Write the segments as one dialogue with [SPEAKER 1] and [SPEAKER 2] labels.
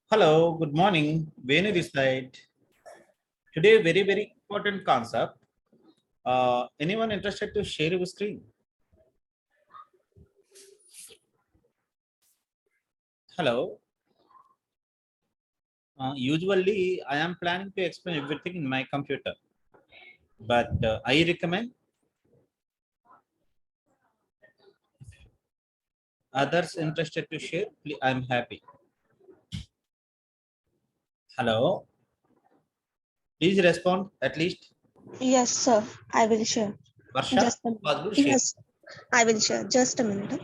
[SPEAKER 1] Hello, good morning. Venu this side. Today, very important concept. Anyone interested to share your screen? Hello. Usually, I am planning to explain everything in my computer, but I recommend others interested to share. I'm happy. Hello. Please respond at least.
[SPEAKER 2] Yes, sir. I will share.
[SPEAKER 1] Varsha,
[SPEAKER 2] Just a minute.
[SPEAKER 1] possible share.
[SPEAKER 2] Yes, I will share. Just a minute.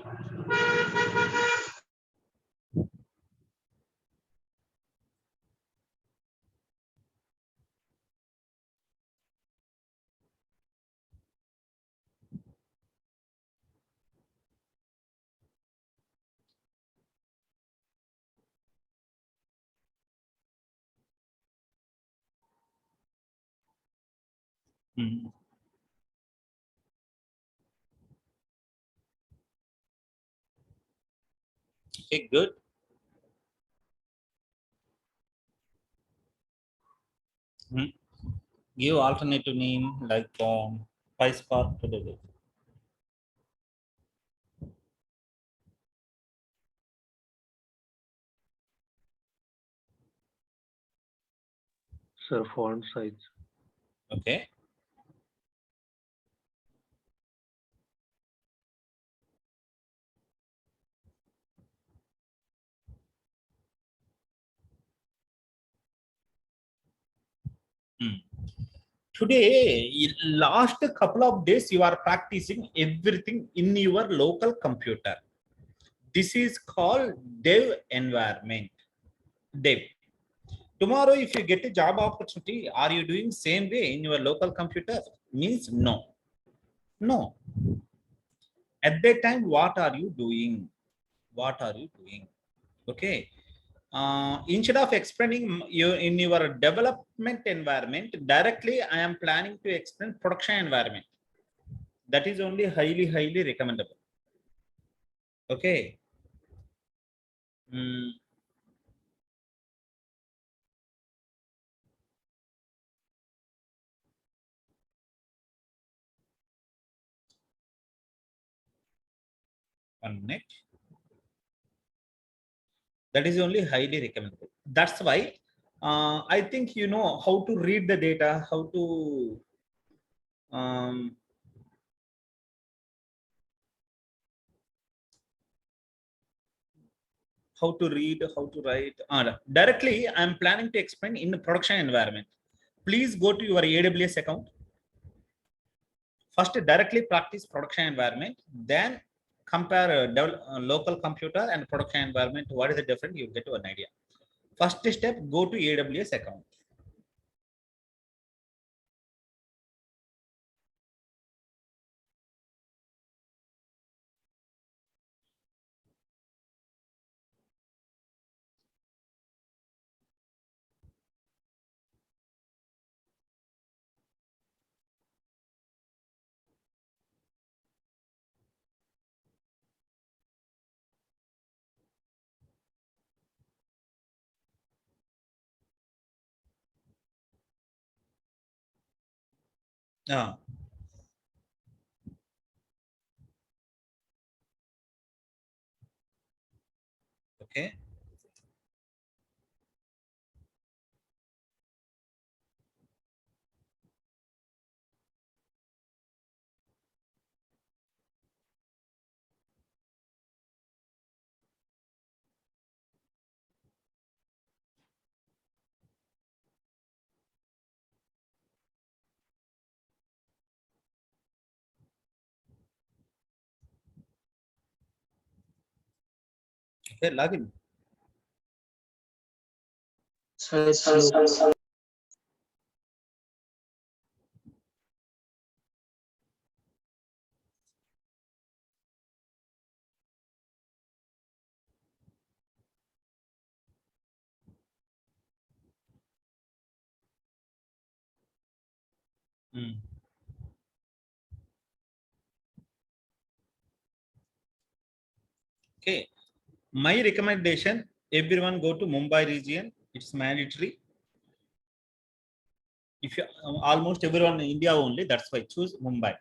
[SPEAKER 1] Hmm. Okay, good. Hmm. Give alternative name like PySpark to the
[SPEAKER 3] Sir, font size.
[SPEAKER 1] Okay. Hmm. Today, last couple of days, you are practicing everything in your local computer. This is called dev environment. Dev. Tomorrow, if you get a job opportunity, are you doing same way in your local computer? Means no. No. At that time, what are you doing? What are you doing? Okay. Instead of explaining you in your development environment directly, I am planning to explain production environment. That is only highly recommendable. Okay. Mm, Connect. That is only highly recommendable. That's why I think you know how to read the data, um, how to read, how to write. Directly I'm planning to explain in the production environment. Please go to your AWS account. First directly practice production environment, then compare local computer and production environment. What is the difference? You get an idea. First step, go to AWS account. Ah, okay. Okay, login.
[SPEAKER 4] So it's slow.
[SPEAKER 1] Hmm. Okay. My recommendation, everyone go to Mumbai region. It's mandatory. If you almost everyone in India only, that's why choose Mumbai.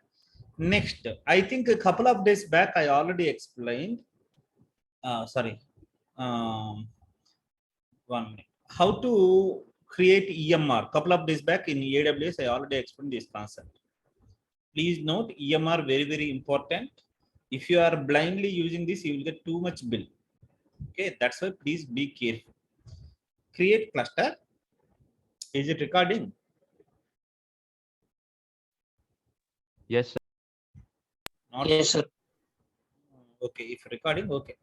[SPEAKER 1] Next, I think a couple of days back, I already explained. Sorry. Um, 1 minute. How to create EMR. Couple of days back in AWS, I already explained this concept. Please note EMR very, very important. If you are blindly using this, you will get too much bill. Okay, that's why please be careful. Create cluster. Is it recording?
[SPEAKER 3] Yes, sir.
[SPEAKER 1] Not
[SPEAKER 4] Yes,
[SPEAKER 1] sure.
[SPEAKER 4] sir.
[SPEAKER 1] Okay, if recording, okay.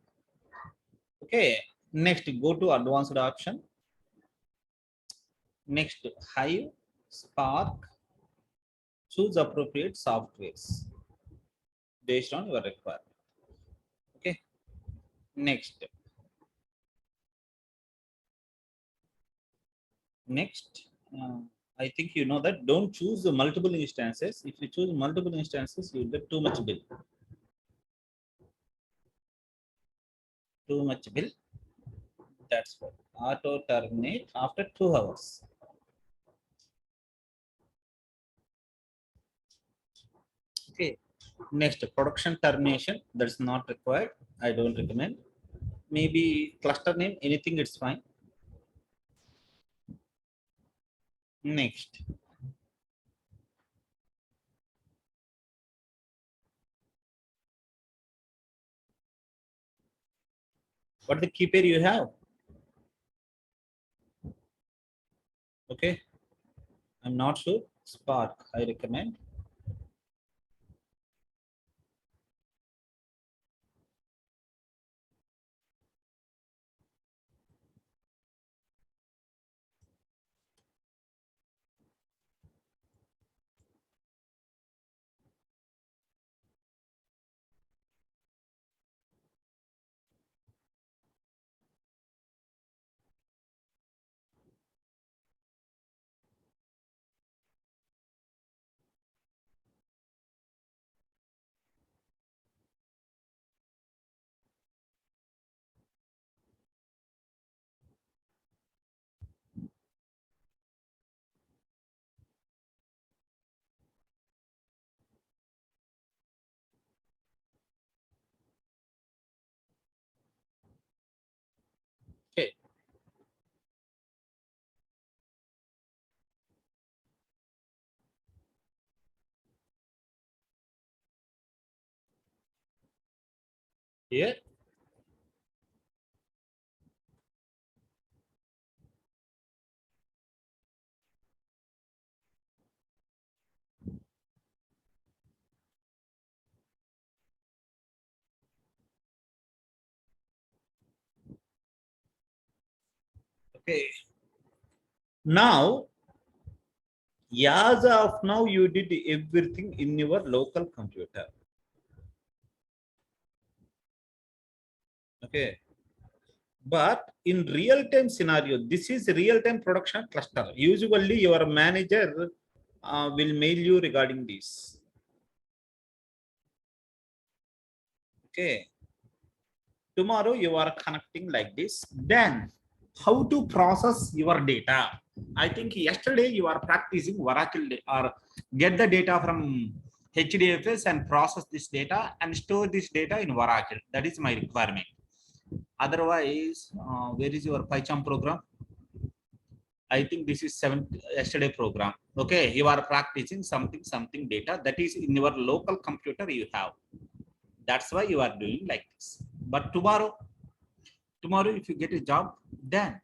[SPEAKER 1] Okay, next go to advanced option. Next, Hive, Spark. Choose appropriate softwares based on your requirement. Okay, next. Next, I think you know that don't choose the multiple instances. If you choose multiple instances, you get too much bill. Too much bill. That's what. Auto terminate after 2 hours. Okay. Next, production termination. That's not required. I don't recommend. Maybe cluster name, anything, it's fine. Next. What the key pair you have? Okay. I'm not sure. Spark, I recommend. Okay. Here. Okay. Now, as of now, you did everything in your local computer. Okay. But in real-time scenario, this is real-time production cluster. Usually, your manager will mail you regarding this. Okay. Tomorrow, you are connecting like this. Then, how to process your data? I think yesterday you are practicing Oracle or get the data from HDFS and process this data and store this data in Oracle. That is my requirement. Otherwise, where is your PyCharm program? I think this is yesterday program. Okay, you are practicing something data that is in your local computer you have. That's why you are doing like this. But tomorrow if you get a job, then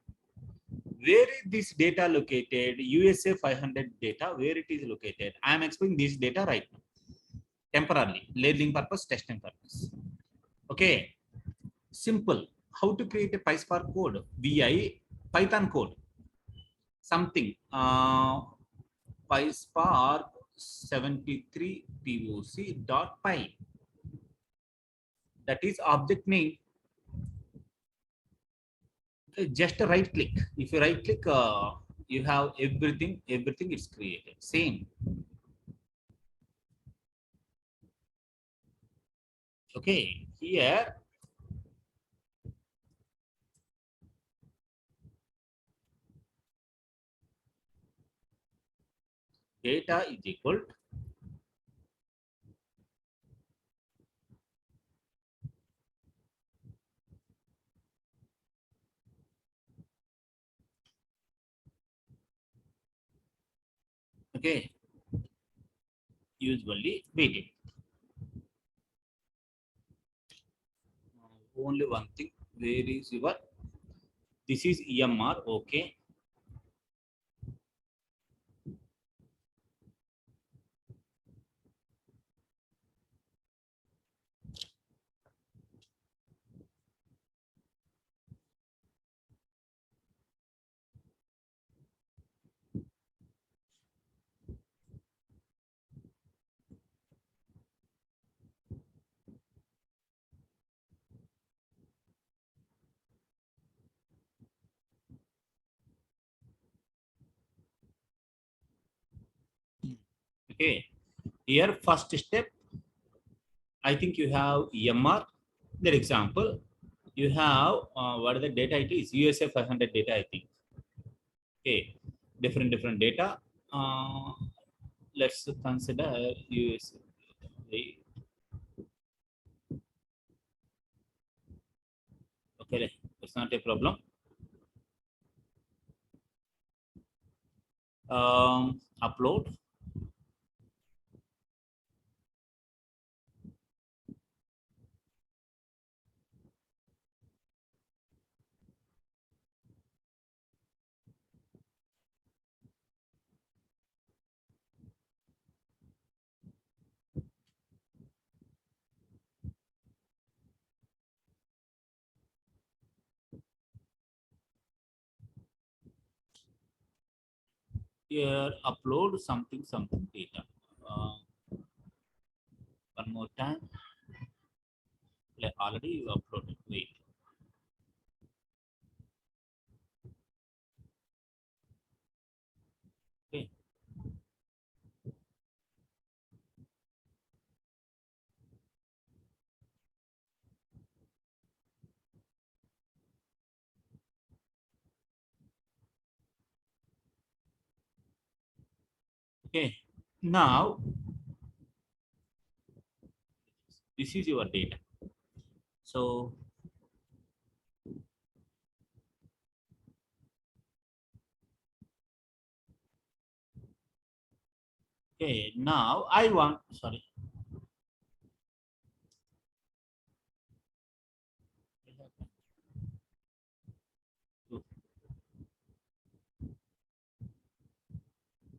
[SPEAKER 1] where is this data located? USA 500 data, where it is located? I am explaining this data right now. Temporarily, labeling purpose, testing purpose. Okay, simple. How to create a PySpark code? VI Python code. Something. PySpark 73 POC.py. That is object name. Okay, just a right click. If you right click, you have everything is created. Same. Okay, here data is equal to okay, usually waited. Only one thing, where is your, this is EMR, okay. Okay, here first step, I think you have EMR. For example, you have what is the data? It is USA 500 data, I think. Okay, different data. Let's consider USA. Okay, it's not a problem. Upload. Here, upload something data. One more time. Like already you uploaded. Wait. Okay. Okay. Now, this is your data. So, okay. Now I want. Sorry.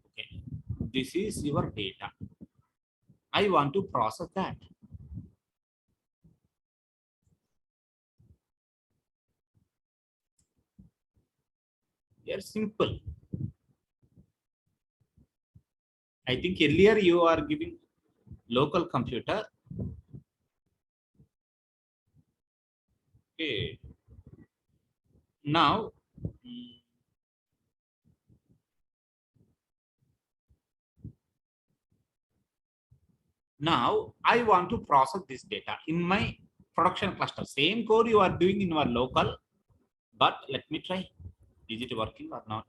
[SPEAKER 1] Okay. This is your data. I want to process that. They're simple. I think earlier you are giving local computer. Okay. Now, now I want to process this data in my production cluster. Same code you are doing in your local, but let me try. Is it working or not?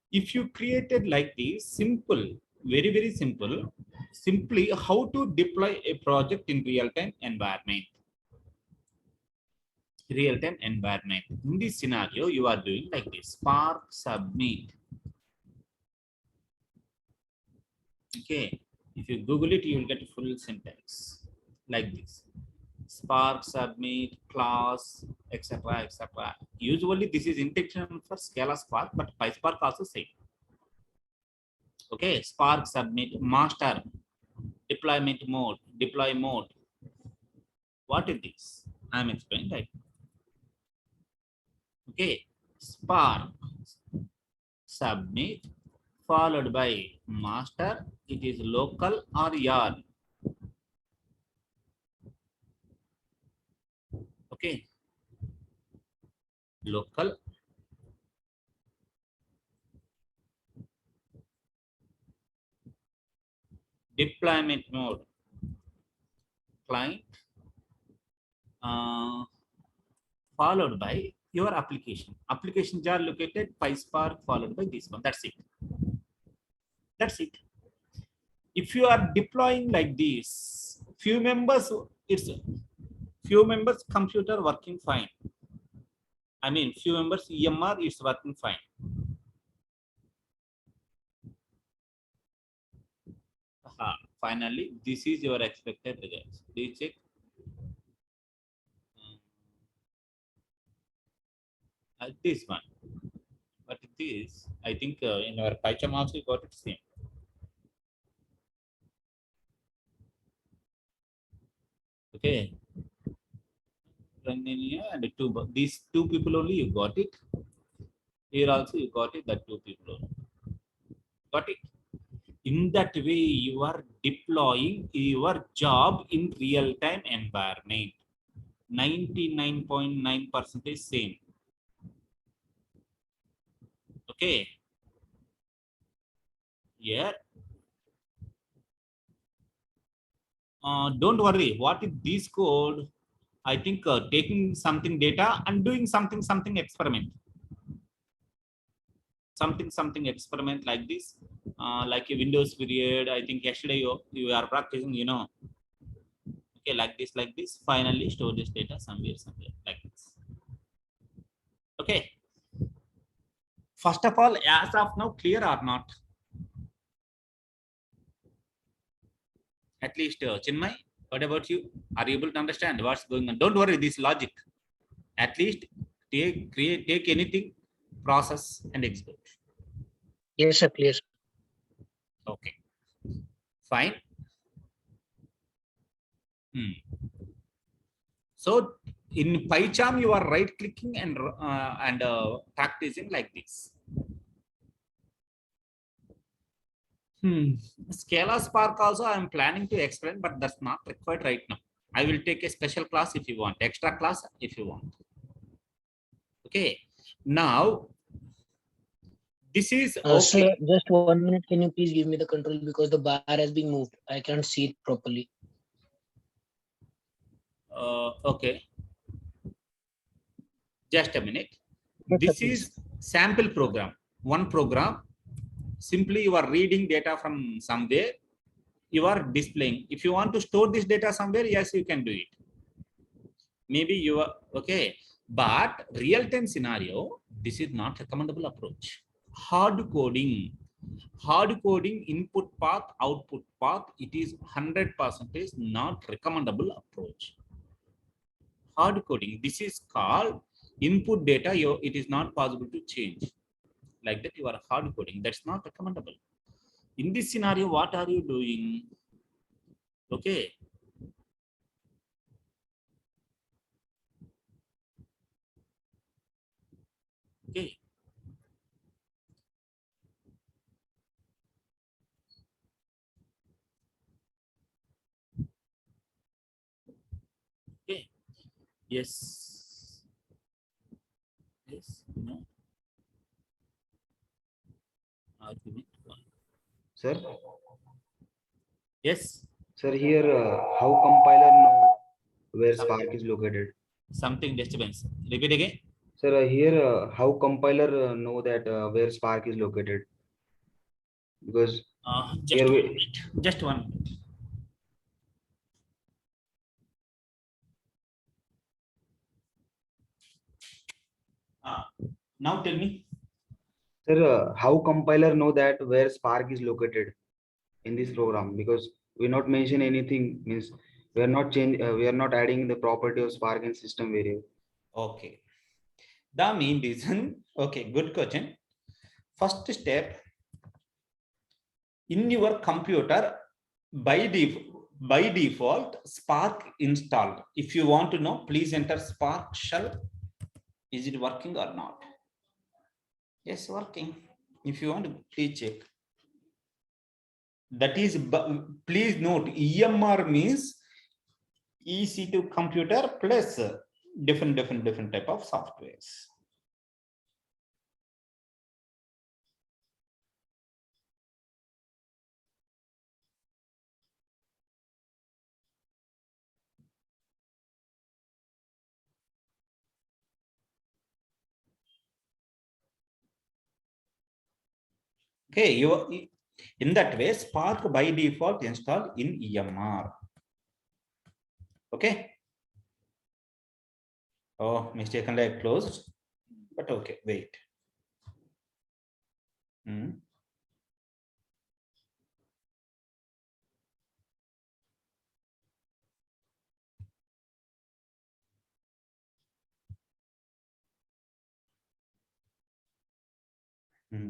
[SPEAKER 1] If you created like this, simple, very simple, simply how to deploy a project in real-time environment. Real-time environment. In this scenario, you are doing like this: Spark submit. Okay, if you Google it, you will get full syntax like this: Spark submit class, etc. Usually, this is intention for Scala Spark, but PySpark also same. Okay, Spark submit master deployment mode, deploy mode. What is this? I am explaining right. Okay, Spark submit followed by master. It is local or yarn. Okay, local. Deployment mode, client, followed by your application. Applications are located PySpark followed by this one. That's it. That's it. If you are deploying like this, few members, it's few members computer working fine. I mean, few members EMR is working fine. Finally, this is your expected results. Please check. This one. But this, I think in our PyCharm also you got it same. Okay. And these two people only you got it. Here also you got it, that two people only. Got it? In that way, you are deploying your job in real-time environment. 99.9% same. Okay. Yeah. Don't worry. What is this code? I think taking something data and doing something experiment. Something experiment like this, like a Windows period. I think yesterday you are practicing, you know. Okay, like this. Finally, store this data somewhere like this. Okay. First of all, as of now, clear or not? At least, Chinmay, what about you? Are you able to understand what's going on? Don't worry, this logic. At least take anything, process and execute.
[SPEAKER 4] Yes, sir. Clear.
[SPEAKER 1] Okay. Fine. So in PyCharm, you are right clicking and practicing like this. Scala Spark also I am planning to explain, but that's not required right now. I will take a special class if you want, extra class if you want. Okay. Now, this is okay.
[SPEAKER 4] Sir, just 1 minute. Can you please give me the control because the bar has been moved. I can't see it properly.
[SPEAKER 1] Okay. Just a minute.
[SPEAKER 4] Yes,
[SPEAKER 1] This
[SPEAKER 4] sir,
[SPEAKER 1] is sample program. One program. Simply you are reading data from somewhere. You are displaying. If you want to store this data somewhere, yes, you can do it. Maybe you are okay. But real-time scenario, this is not recommendable approach. Hard coding input path, output path, it is 100% not recommendable approach. Hard coding, this is called input data, it is not possible to change. Like that, you are hard coding. That's not recommendable. In this scenario, what are you doing? Okay. Okay. Okay. Yes. Yes. No. Argument one.
[SPEAKER 5] Sir,
[SPEAKER 1] Yes.
[SPEAKER 5] sir, here how compiler know where Spark is located?
[SPEAKER 1] Something disturbance. Repeat again.
[SPEAKER 5] Sir, here how compiler know that where Spark is located? Because
[SPEAKER 1] Just
[SPEAKER 5] here
[SPEAKER 1] 1
[SPEAKER 5] we
[SPEAKER 1] minute. Just 1 minute. Now tell me.
[SPEAKER 5] sir how compiler know that where Spark is located in this program? Because we not mention anything, means we are not adding the property of Spark in system variable.
[SPEAKER 1] Okay. The main reason. Okay, good question. First step, in your computer, by default, Spark installed. If you want to know, please enter Spark shell. Is it working or not? Yes, working. If you want to, please check. That is, please note, EMR means EC2 computer plus different type of softwares. Okay, In that way, Spark by default installed in EMR. Okay. Oh, mistakenly I closed, but okay, wait. Hmm. Hmm.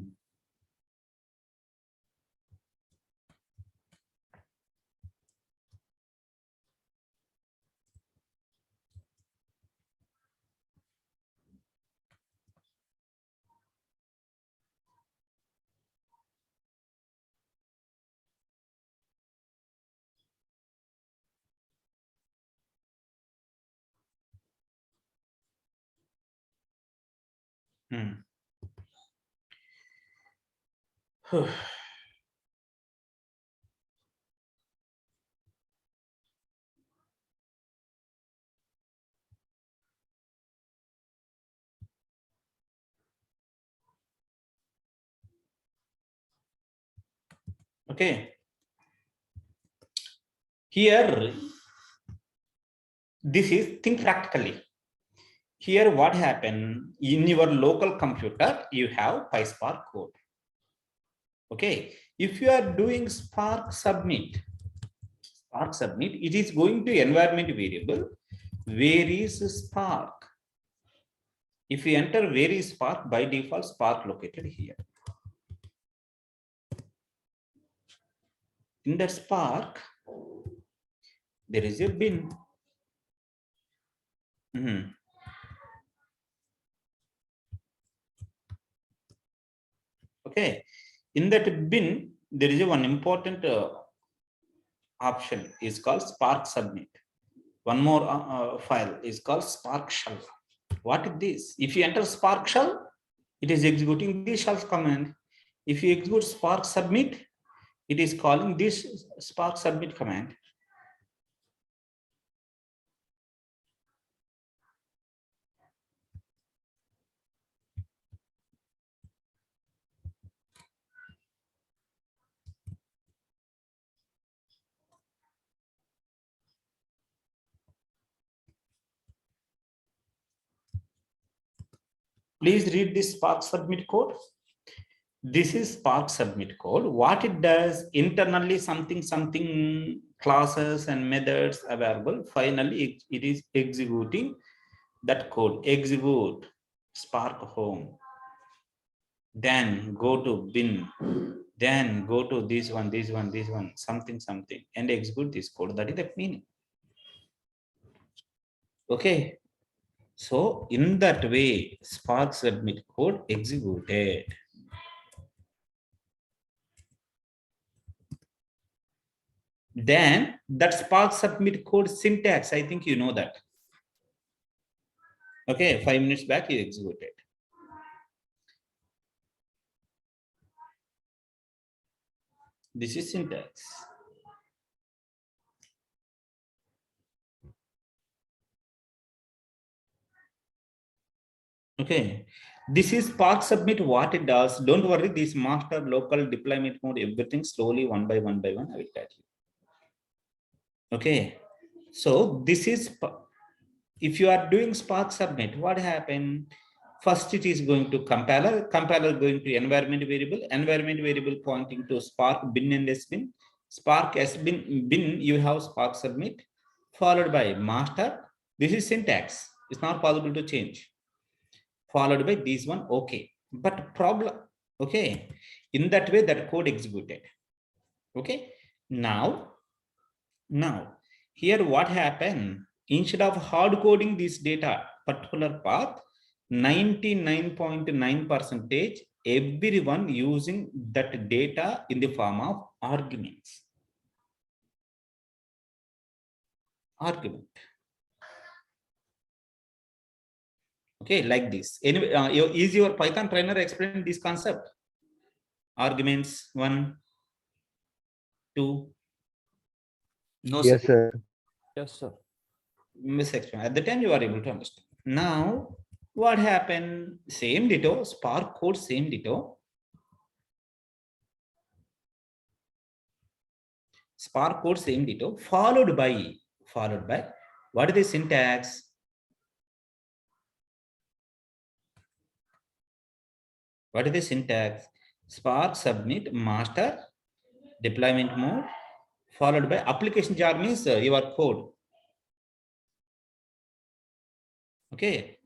[SPEAKER 1] Hmm. Okay. Here, this is think practically. Here, what happened in your local computer, you have PySpark code. Okay. If you are doing Spark submit, it is going to environment variable. Where is Spark? If you enter where is Spark, by default, Spark located here. In that Spark, there is a bin. Okay. In that bin, there is a one important option is called Spark submit. One more file is called Spark shell. What is this? If you enter Spark shell, it is executing the shell command. If you execute Spark submit, it is calling this Spark submit command. Please read this Spark submit code. This is Spark submit code. What it does internally, something classes and methods available. Finally, it is executing that code. Execute Spark home. Then go to bin. Then go to this one, something, and execute this code. That is the meaning. Okay. So in that way, Spark submit code executed. Then that Spark submit code syntax, I think you know that. Okay, 5 minutes back you executed. This is syntax. Okay, this is Spark submit. What it does, don't worry, this master local deployment mode, everything slowly one by one I will tell you. Okay, so this is, if you are doing Spark submit, what happened? First, it is going to compiler going to environment variable pointing to Spark bin and sbin. Spark sbin bin, you have Spark submit, followed by master. This is syntax. It's not possible to change. Followed by this one, okay. But problem, okay. In that way, that code executed. Okay. Now, here what happened? Instead of hard coding this data, particular path, 99.9% everyone using that data in the form of arguments. Argument. Okay, like this. Anyway, is your Python trainer explaining this concept? Arguments 1, 2. No,
[SPEAKER 3] Yes,
[SPEAKER 1] sir.
[SPEAKER 3] sir. Yes, sir.
[SPEAKER 1] At the time you are able to understand. Now, what happened? Same ditto, Spark code, same ditto. Spark code same detail, followed by, what is the syntax? What is the syntax? Spark submit master deployment mode, followed by application jar means your code. Okay.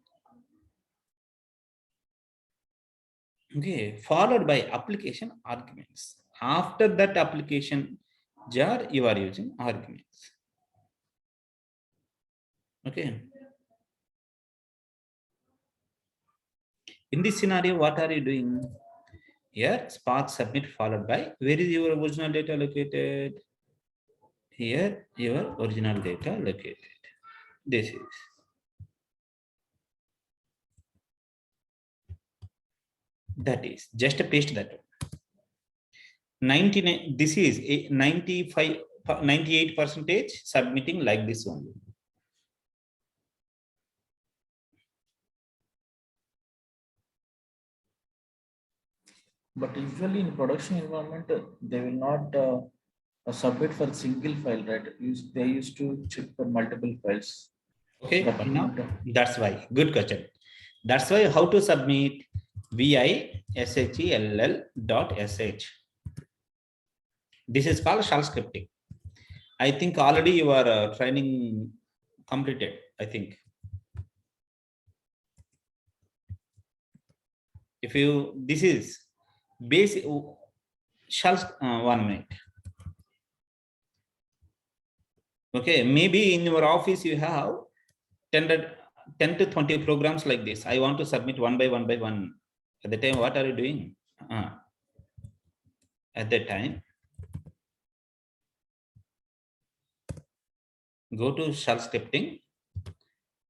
[SPEAKER 1] Okay, followed by application arguments. After that application jar, you are using arguments. Okay. In this scenario, what are you doing? Here, Spark submit followed by, where is your original data located? Here, your original data located. This is. That is, just paste that. 99, this is a 95, 98% submitting like this only.
[SPEAKER 6] But usually in production environment, they will not submit for single file, right? They used to check for multiple files.
[SPEAKER 1] Okay,
[SPEAKER 6] But
[SPEAKER 1] now
[SPEAKER 6] not,
[SPEAKER 1] that's why. Good question. That's why how to submit VISHELL.sh. This is called shell scripting. I think already your training completed, I think. If you, this is basic shell, 1 minute. Okay, maybe in your office you have 10 to 20 programs like this. I want to submit one by one. At the time, what are you doing? At that time, go to shell scripting,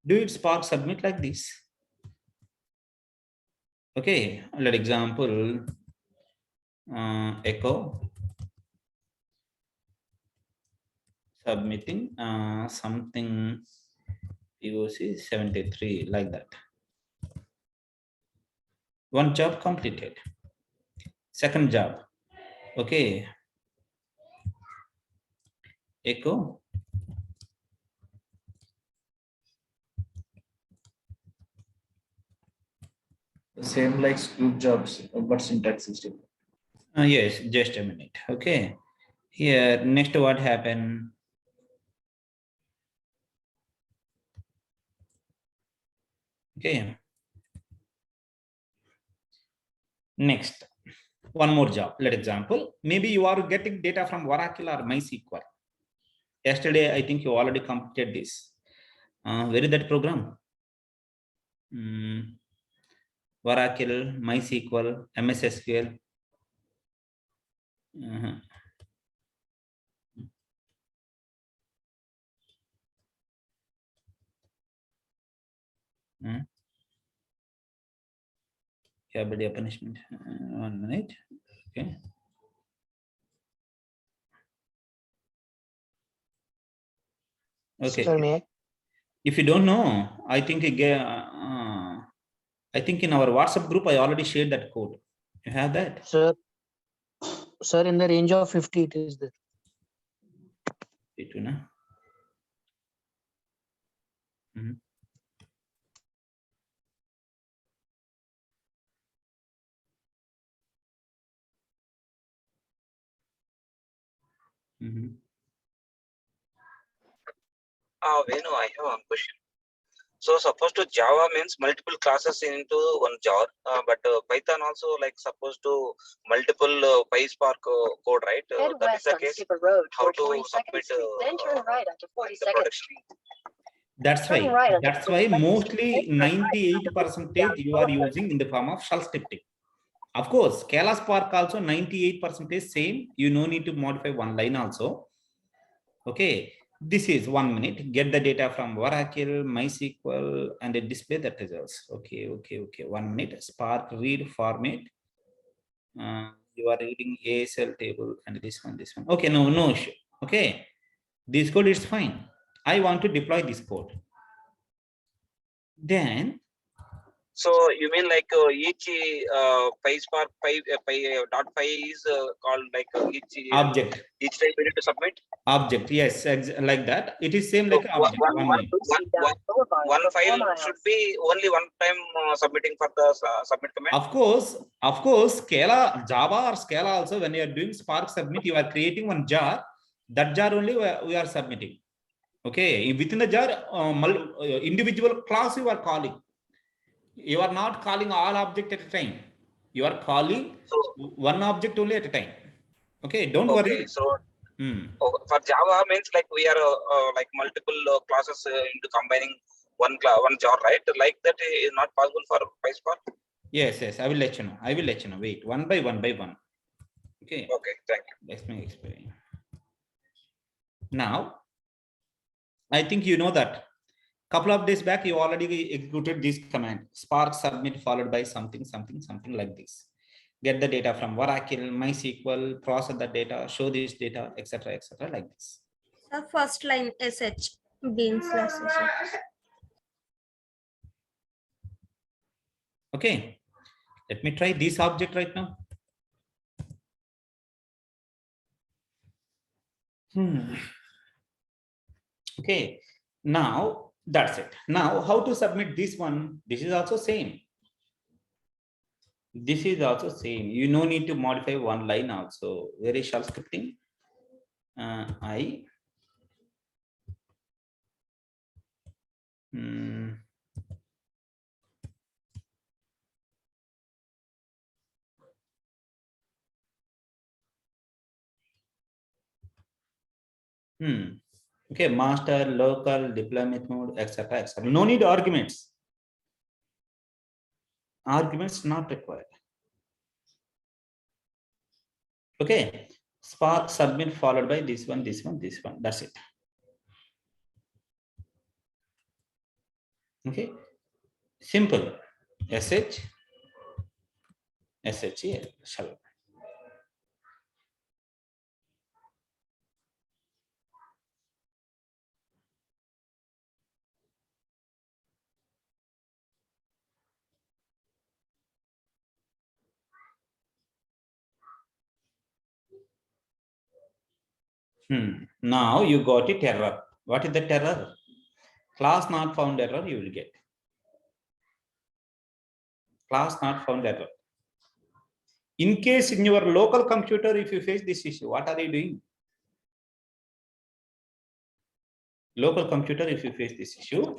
[SPEAKER 1] do it Spark submit like this. Okay, let example echo submitting something POC 73 like that. One job completed. Second job. Okay. Echo.
[SPEAKER 6] same like scoop jobs, but syntax is different.
[SPEAKER 1] Yes, just a minute. Okay. Here, next what happened? Okay. Next, one more job. Let example, maybe you are getting data from Oracle or MySQL. Yesterday, I think you already completed this. Where is that program? Oracle, MySQL, MS SQL. Yeah, but a punishment. 1 minute. Okay. Okay.
[SPEAKER 4] Sir, may I?
[SPEAKER 1] If you don't know, I think in our WhatsApp group I already shared that code. You have that?
[SPEAKER 4] Sir, in the range of 50 it is there.
[SPEAKER 1] It, you know?
[SPEAKER 7] Venu, I have one question. So supposed to Java means multiple classes into one jar, but Python also like supposed to multiple PySpark code, right? That is the case. How to submit the production?
[SPEAKER 1] That's why. That's why mostly 98% you are using in the form of shell scripting. Of course, Scala Spark also 98% same. You no need to modify one line also. Okay. This is 1 minute. Get the data from Oracle, MySQL, and display the results. Okay. 1 minute. Spark read format. You are reading ASL table and this one. Okay, no issue. Okay. This code is fine. I want to deploy this code. Then
[SPEAKER 7] So you mean like each PySpark dot py is called like
[SPEAKER 1] Object.
[SPEAKER 7] each time we need to submit.
[SPEAKER 1] Object. Yes, like that. It is same
[SPEAKER 7] So
[SPEAKER 1] like object. One minute.
[SPEAKER 7] one file should be only one time submitting for the submit command.
[SPEAKER 1] Of course, Scala, Java or Scala also, when you are doing Spark submit, you are creating one jar. That jar only we are submitting. Okay, within the jar, individual class you are calling. You are not calling all object at a time. You are calling
[SPEAKER 7] So
[SPEAKER 1] one object only at a time. Okay, don't
[SPEAKER 7] okay,
[SPEAKER 1] worry.
[SPEAKER 7] so for Java means like we are like multiple classes into combining one jar, right? Like that is not possible for PySpark.
[SPEAKER 1] Yes, I will let you know. Wait, one by one. Okay.
[SPEAKER 7] Okay, thank you.
[SPEAKER 1] Let me explain. Now, I think you know that couple of days back you already executed this command: Spark submit followed by something like this. Get the data from Oracle, MySQL, process the data, show this data, etc., like this.
[SPEAKER 2] The first line sh bean/sh.
[SPEAKER 1] Okay, let me try this object right now. Okay, now that's it. Now how to submit this one? This is also same. This is also same. You no need to modify one line also. Where is shell scripting? I Okay, master, local, deployment mode, etc. No need arguments. Arguments not required. Okay, Spark submit followed by this one. That's it. Okay, simple. SHL shall. Now you got it error. What is that error? Class not found error you will get. Class not found error. In case in your local computer, if you face this issue, what are you doing? Local computer, if you face this issue,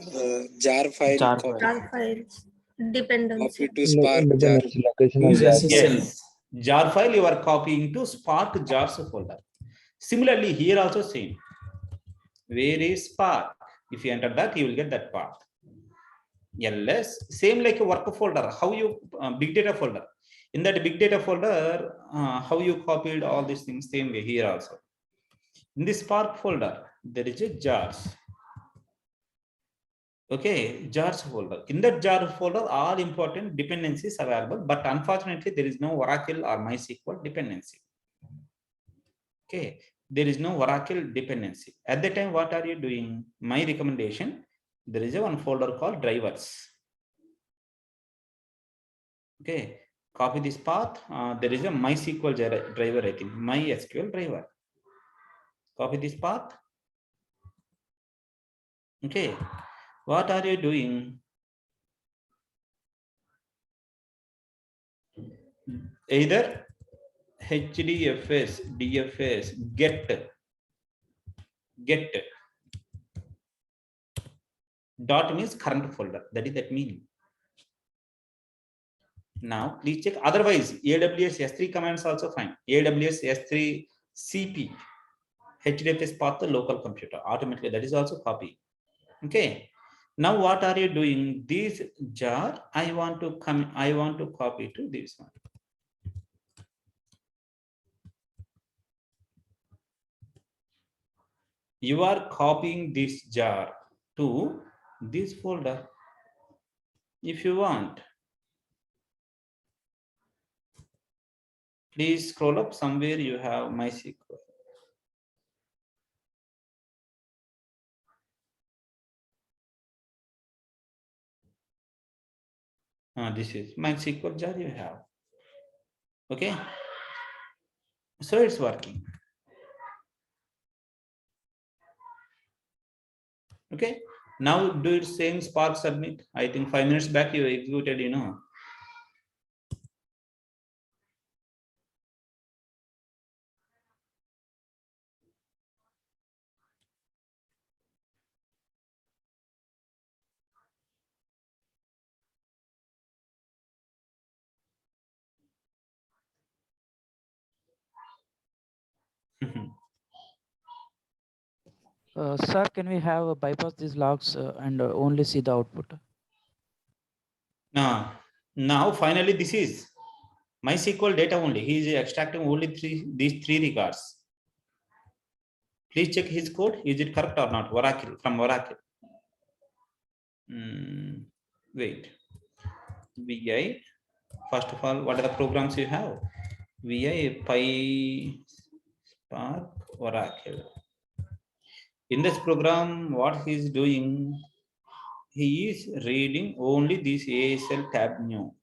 [SPEAKER 8] jar file
[SPEAKER 3] Jar
[SPEAKER 8] copy,
[SPEAKER 2] Jar files dependency.
[SPEAKER 8] copy to Spark jar.
[SPEAKER 6] Location of Use jar. SSL.
[SPEAKER 1] yes, jar file you are copying to Spark jars folder. Similarly, here also same. Where is Spark? If you enter that, you will get that path. LS, same like a work folder. How you big data folder? In that big data folder, how you copied all these things? Same way here also. In this Spark folder, there is a jars. Okay, jars folder. In that jar folder, all important dependencies are available, but unfortunately, there is no Oracle or MySQL dependency. Okay, there is no Oracle dependency. At that time, what are you doing? My recommendation, there is a one folder called drivers. Okay, copy this path. There is a MySQL driver, I think, MySQL driver. Copy this path. Okay, what are you doing? Either HDFS, DFS, get. Dot means current folder. That is that meaning. Now, please check. Otherwise, AWS S3 commands also fine. AWS S3 CP, HDFS path to local computer. Automatically, that is also copy. Okay. Now, what are you doing? This jar, I want to copy to this one. You are copying this jar to this folder. If you want, please scroll up somewhere you have MySQL. This is MySQL jar you have. Okay. So it's working. Okay. Now do it same Spark submit. I think 5 minutes back you executed, you know.
[SPEAKER 9] Sir, can we have bypass these logs and only see the output?
[SPEAKER 1] Now finally this is MySQL data only. He is extracting only these three records. Please check his code. Is it correct or not? Oracle from Oracle. Wait. VI. First of all, what are the programs you have? VI, PySpark, Oracle. In this program, what he is doing, he is reading only this ASL tab new.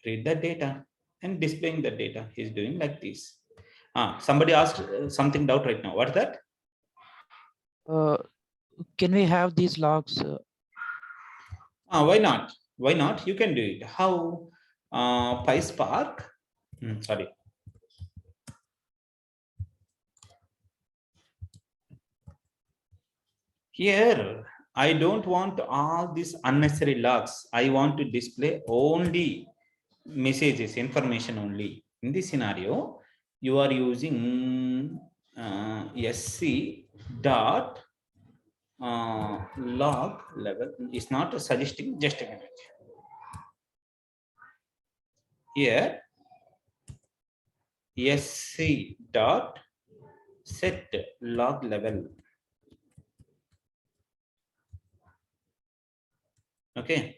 [SPEAKER 1] Read the data and displaying the data. He is doing like this. Somebody asked something doubt right now. What's that?
[SPEAKER 9] Can we have these logs?
[SPEAKER 1] Why not? Why not? You can do it. How? PySpark. Sorry. Here, I don't want all these unnecessary logs. I want to display only messages, information only. In this scenario, you are using sc dot log level. It's not suggesting, just a minute. Here, sc dot set log level. Okay.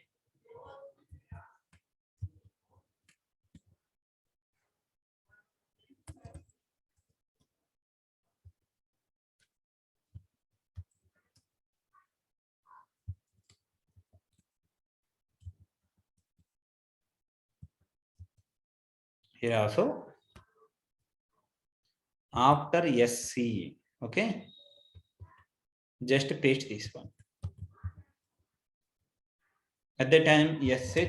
[SPEAKER 1] Here also, after sc, okay, just paste this one. At the time, sh.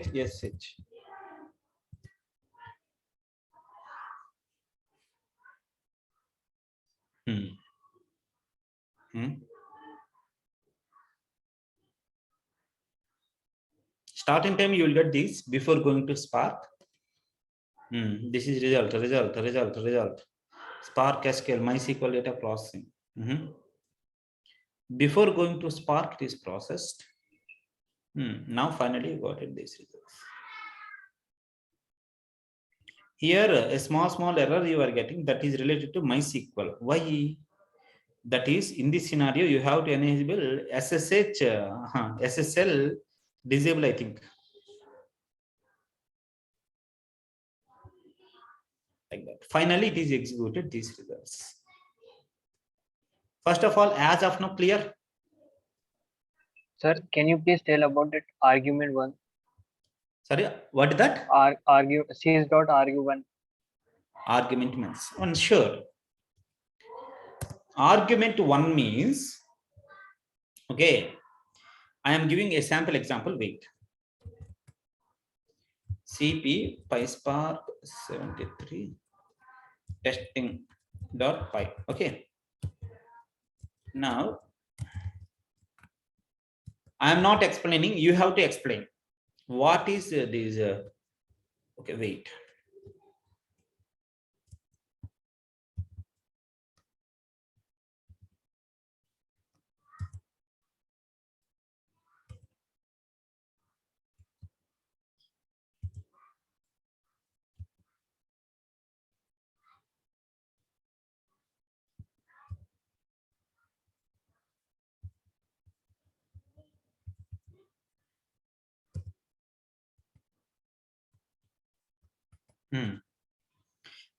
[SPEAKER 1] Starting time, you will get this before going to Spark. This is result. Spark SQL, MySQL data processing. Before going to Spark, it is processed. Now finally you got it, these results. Here, a small error you are getting that is related to MySQL. Why? That is, in this scenario, you have to enable SSH, SSL disable, I think. Like that. Finally, it is executed, these results. First of all, as of now, clear?
[SPEAKER 10] Sir, can you please tell about that argument one?
[SPEAKER 1] Sorry, what is that?
[SPEAKER 10] Sys.argue1.
[SPEAKER 1] Argument means, sure. Argument one means, okay, I am giving a sample example, wait. CP PySpark 73 testing.py, okay. Now, I am not explaining, you have to explain. What is this? Okay, wait.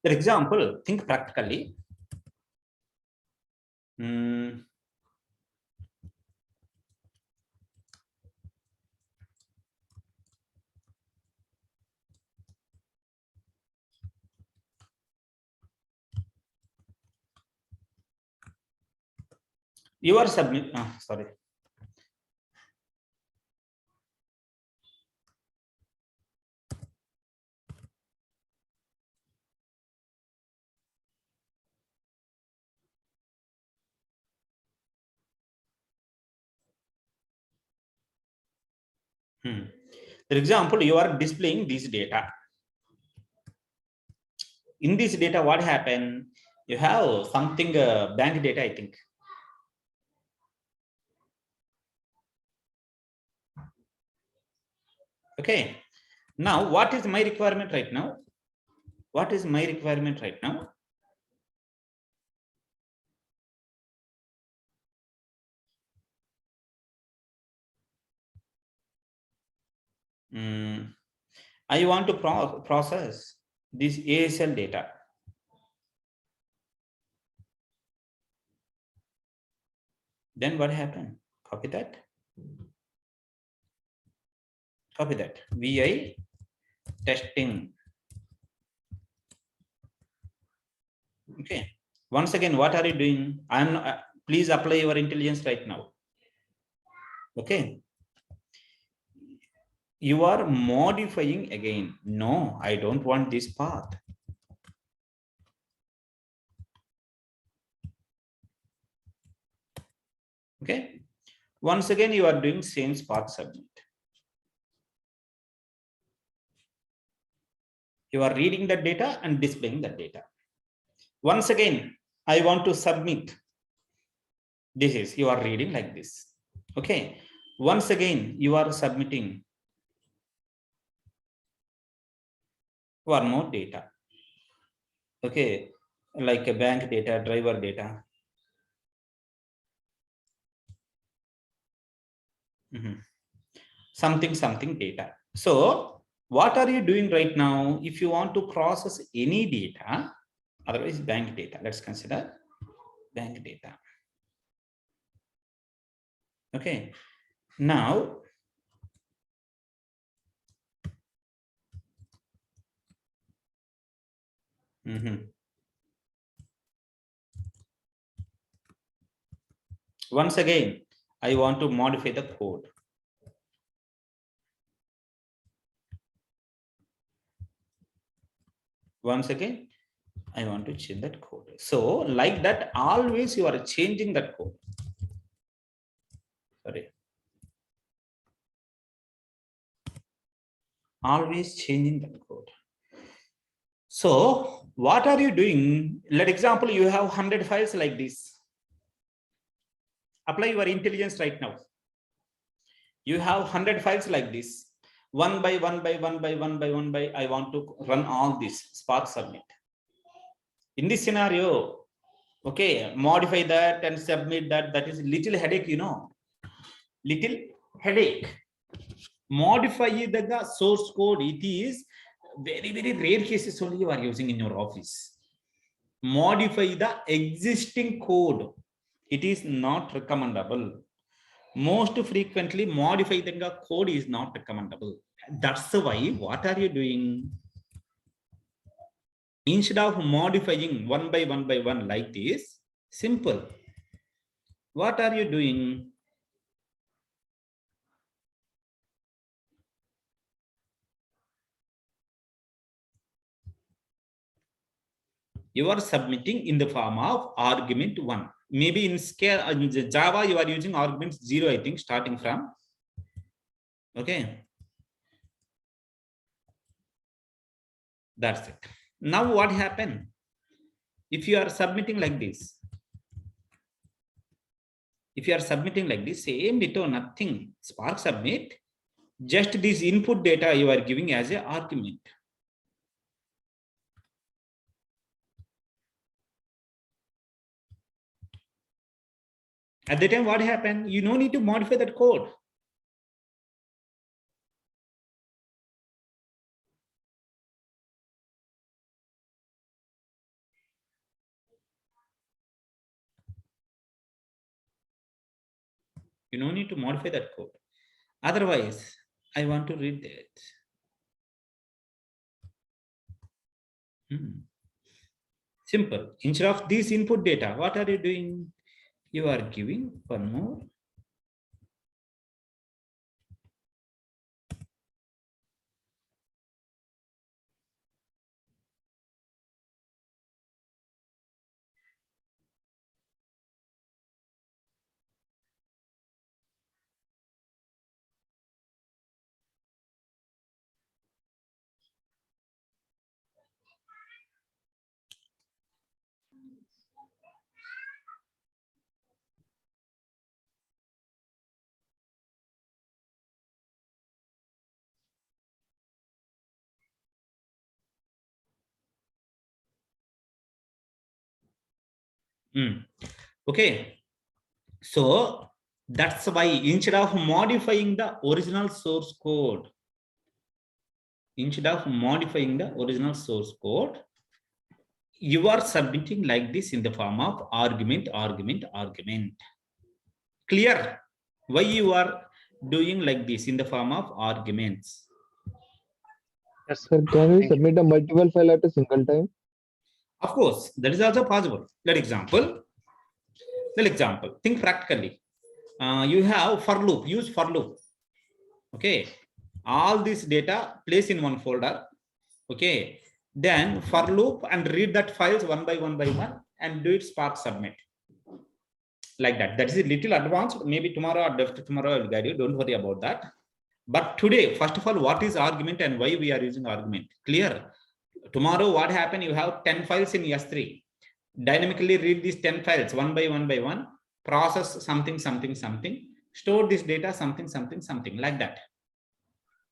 [SPEAKER 1] For example, think practically. You are sorry. For example, you are displaying this data. In this data, what happened? You have something bank data, I think. Okay. Now, what is my requirement right now? What is my requirement right now? I want to process this ASL data. Then what happened? Copy that. Copy that. VI testing. Okay. Once again, what are you doing? Please apply your intelligence right now. Okay. You are modifying again. No, I don't want this path. Okay. Once again, you are doing same Spark submit. You are reading the data and displaying the data. Once again, I want to submit. This is, you are reading like this. Okay. Once again, you are submitting one more data. Okay. Like a bank data, driver data. Something data. So what are you doing right now? If you want to process any data, otherwise bank data, let's consider bank data. Okay. Now, once again, I want to modify the code. Once again, I want to change that code. So like that, always you are changing that code. Sorry. Always changing that code. So what are you doing? Let example, you have 100 files like this. Apply your intelligence right now. You have 100 files like this. One by one, I want to run all this Spark submit. In this scenario, okay, modify that and submit that. That is little headache, you know. Little headache. Modify the source code. It is very, very rare cases only you are using in your office. Modify the existing code. It is not recommendable. Most frequently, modify the code is not recommendable. That's why, what are you doing? Instead of modifying one by one like this, simple. What are you doing? You are submitting in the form of argument 1. Maybe in scale in Java, you are using argument 0, I think, starting from. Okay. That's it. Now what happened? If you are submitting like this, same dito, nothing, Spark submit, just this input data you are giving as an argument. At the time, what happened? You no need to modify that code. You no need to modify that code. Otherwise, I want to read that. Simple. Instead of this input data, what are you doing? You are giving one more. Okay. So that's why instead of modifying the original source code, you are submitting like this in the form of argument. Clear? Why you are doing like this in the form of arguments?
[SPEAKER 10] Yes,
[SPEAKER 8] Sir, can we
[SPEAKER 10] thank you.
[SPEAKER 8] submit a multiple file at a single time?
[SPEAKER 1] Of course, that is also possible. Let example. Think practically. You have for loop. Use for loop. Okay. All this data place in one folder. Okay. Then for loop and read that files one by one and do it Spark submit. Like that. That is a little advanced. Maybe tomorrow or after tomorrow I will guide you. Don't worry about that. But today, first of all, what is argument and why we are using argument? Clear? Tomorrow, what happened? You have 10 files in S3. Dynamically read these 10 files one by one, process something, store this data, something, like that.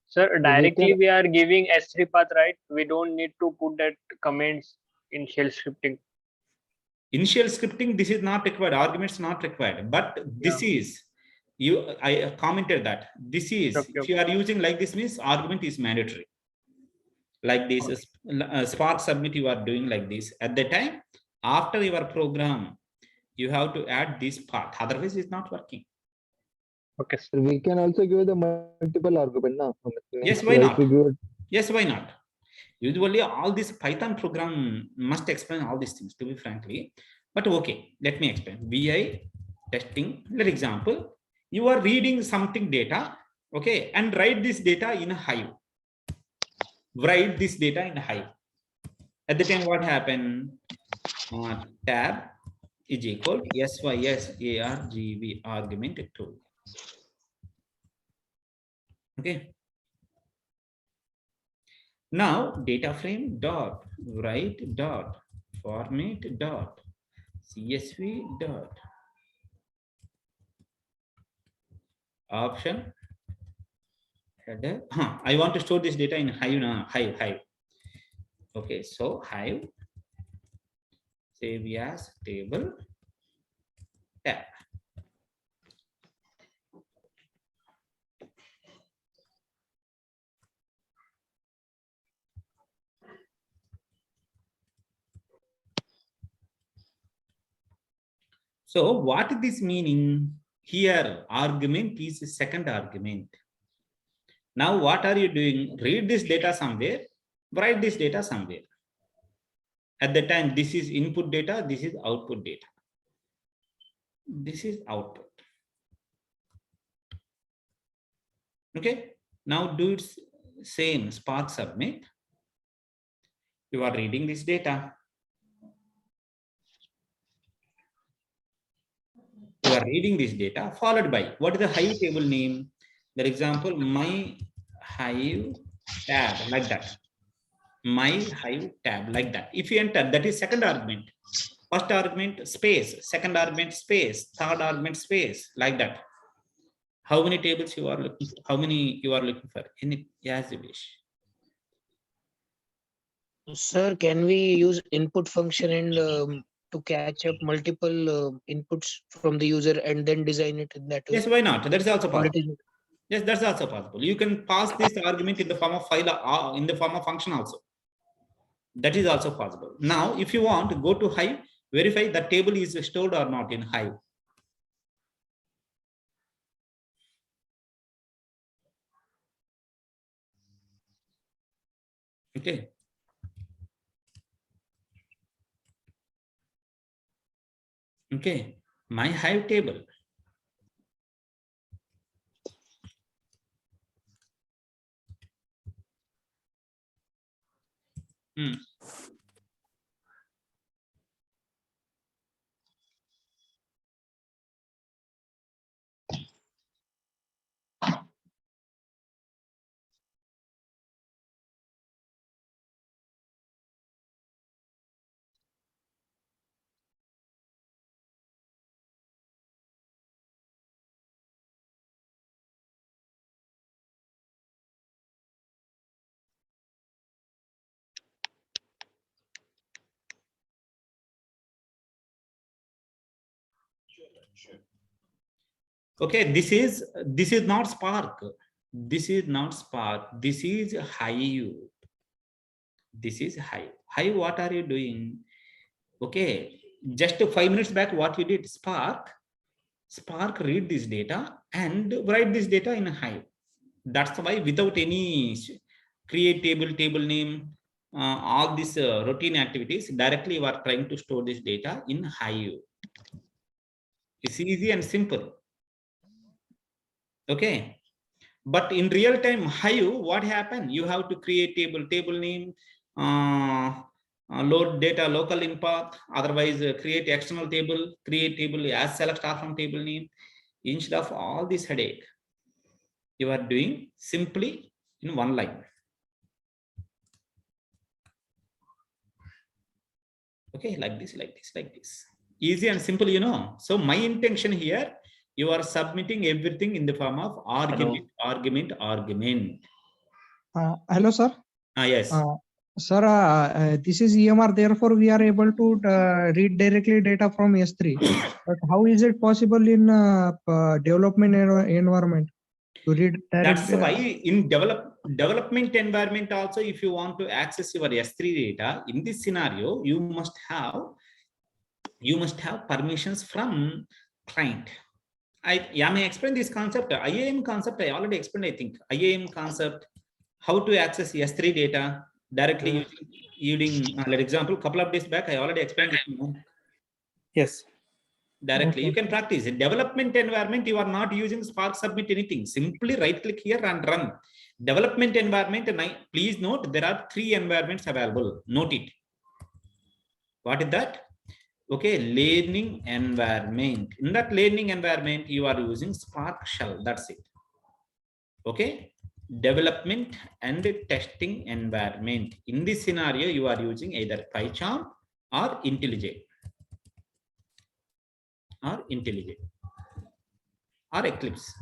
[SPEAKER 10] Sir, directly we are giving S3 path, right? We don't need to put that comments in shell scripting.
[SPEAKER 1] Initial scripting, this is not required. Arguments not required. But this is, I commented that. This is, if you are using like this means argument is mandatory. Like this is Spark submit you are doing like this. At the time, after your program, you have to add this path. Otherwise, it's not working.
[SPEAKER 10] Okay.
[SPEAKER 8] Sir, we can also give the multiple argument now.
[SPEAKER 1] Yes, why not? Yes, why not? Usually, all this Python program must explain all these things, to be frankly. But okay, let me explain. VI testing. Let example, you are reading something data, okay, and write this data in a Hive. Write this data in a Hive. At the time, what happened? Tab is equal to sysargv argument 2. Okay. Now data frame dot write dot format dot csv dot option header. I want to store this data in Hive now. Hive. Okay, so Hive save as table tab. So what is this meaning? Here argument is the second argument. Now what are you doing? Read this data somewhere, write this data somewhere. At the time, this is input data, this is output data. This is output. Okay, now do it same Spark submit. You are reading this data. You are reading this data followed by what is the Hive table name? For example, my Hive tab, like that. My Hive tab, like that. If you enter, that is second argument. First argument space, second argument space, third argument space, like that. How many tables you are looking for? How many you are looking for? As you wish.
[SPEAKER 4] Sir, can we use input function and to catch up multiple inputs from the user and then design it in that way?
[SPEAKER 1] Yes, why not? That is also possible. Yes, that's also possible. You can pass this argument in the form of file or in the form of function also. That is also possible. Now, if you want to go to Hive, verify the table is stored or not in Hive. Okay. Okay. My Hive table. Hmm. Okay, this is not Spark. This is not Spark. This is Hive. This is Hive. Hive, what are you doing? Okay, just 5 minutes back, what you did, Spark read this data and write this data in a Hive. That's why without any create table name, all these routine activities, directly you are trying to store this data in Hive. It's easy and simple. Okay. But in real time, Hive, what happened? You have to create table name, load data local in path, otherwise create external table, create table as select star from table name. Instead of all this headache, you are doing simply in one line. Okay, like this. Easy and simple, you know. So my intention here, you are submitting everything in the form of argument.
[SPEAKER 11] Hello, sir.
[SPEAKER 1] Yes.
[SPEAKER 11] Sir, this is EMR. Therefore, we are able to read directly data from S3. But how is it possible in development environment to read
[SPEAKER 1] That's why in development environment also, if you want to access your S3 data, in this scenario, you must have permissions from client. I may explain this concept. IAM concept, I already explained, I think. IAM concept, how to access S3 data directly using, for example, couple of days back, I already explained it.
[SPEAKER 11] Yes.
[SPEAKER 1] Directly,
[SPEAKER 11] Okay.
[SPEAKER 1] you can practice. In development environment, you are not using Spark submit anything. Simply right click here and run. Development environment, and please note, there are 3 environments available. Note it. What is that? Okay, learning environment. In that learning environment, you are using Spark Shell. That's it. Okay. Development and testing environment. In this scenario, you are using either PyCharm or IntelliJ. Or Eclipse.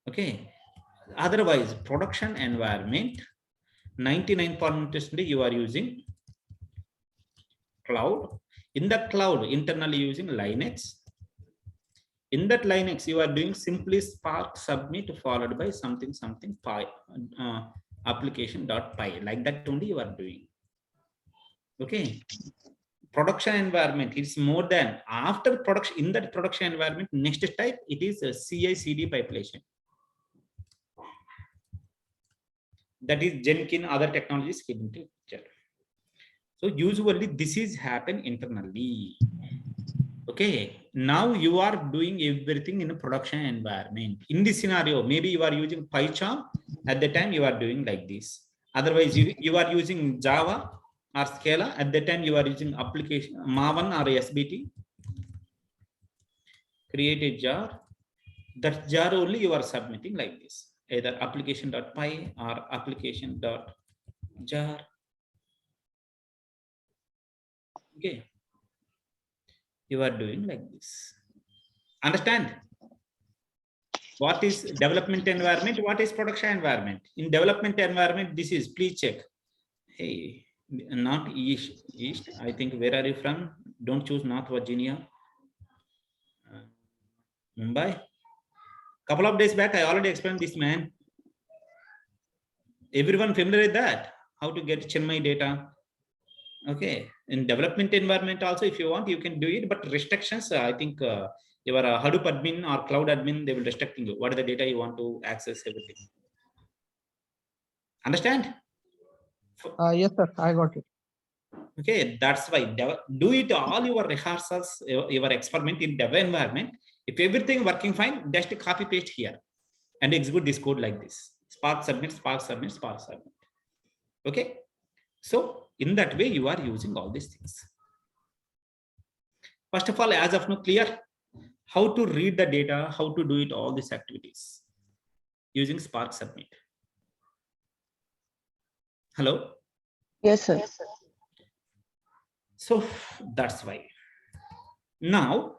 [SPEAKER 1] Okay. Otherwise, production environment, 99% you are using cloud. In the cloud, internally using Linux. In that Linux, you are doing simply Spark submit followed by something py application.py. Like that only you are doing. Okay. Production environment, it's more than after production. In that production environment, next type, it is a CI/CD pipeline. That is Jenkins, other technologies came into picture. So usually this is happen internally. Okay, now you are doing everything in a production environment. In this scenario, maybe you are using PyCharm. At the time you are doing like this. Otherwise, you are using Java or Scala. At the time you are using application Maven or SBT. Create a jar. That jar only you are submitting like this. Either application.py or application.jar. Okay. You are doing like this. Understand? What is development environment? What is production environment? In development environment, this is, please check. Hey, not East. I think, where are you from? Don't choose North Virginia. Mumbai. Couple of days back, I already explained this, man. Everyone familiar with that? How to get Chenmai data? Okay. In development environment also, if you want, you can do it, but restrictions, I think your Hadoop admin or cloud admin, they will restricting you. What is the data you want to access, everything. Understand?
[SPEAKER 11] Yes, sir. I got it.
[SPEAKER 1] Okay, that's why do it all your rehearsals, your experiment in dev environment. If everything working fine, just copy paste here and execute this code like this. Spark submit, Spark submit, Spark submit. Okay, so in that way you are using all these things. First of all, as of now, clear how to read the data, how to do it, all these activities using Spark submit. Hello.
[SPEAKER 4] Yes, sir.
[SPEAKER 1] So that's why. Now,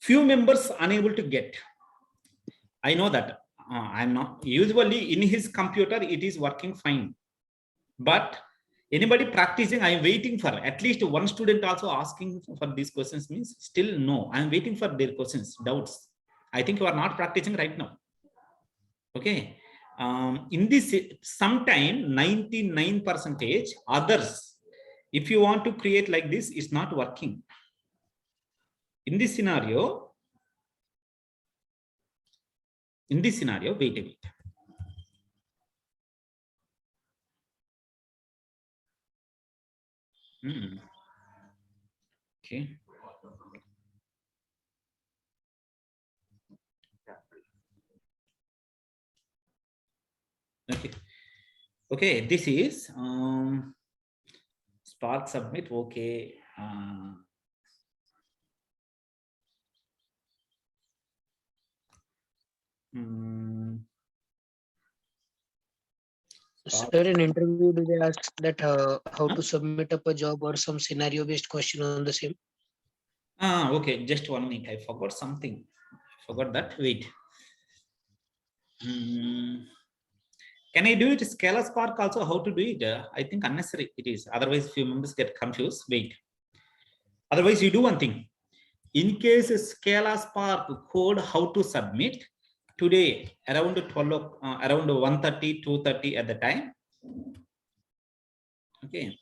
[SPEAKER 1] few members unable to get. I know that I'm not usually in his computer, it is working fine. But anybody practicing, I'm waiting for at least one student also asking for these questions means still no. I'm waiting for their questions, doubts. I think you are not practicing right now. Okay. In this sometime 99% others, if you want to create like this, it's not working. In this scenario, wait a bit. Okay. Okay. Okay, this is Spark submit. Okay.
[SPEAKER 4] Sir, in interview, do they ask that how to submit up a job or some scenario based question on the same?
[SPEAKER 1] Okay, just 1 minute. I forgot something. Forgot that. Wait. Can I do it Scala Spark also? How to do it? I think unnecessary it is. Otherwise, few members get confused. Wait. Otherwise, you do one thing. In case Scala Spark code how to submit today around 12, around 1:30, 2:30 at the time. Okay.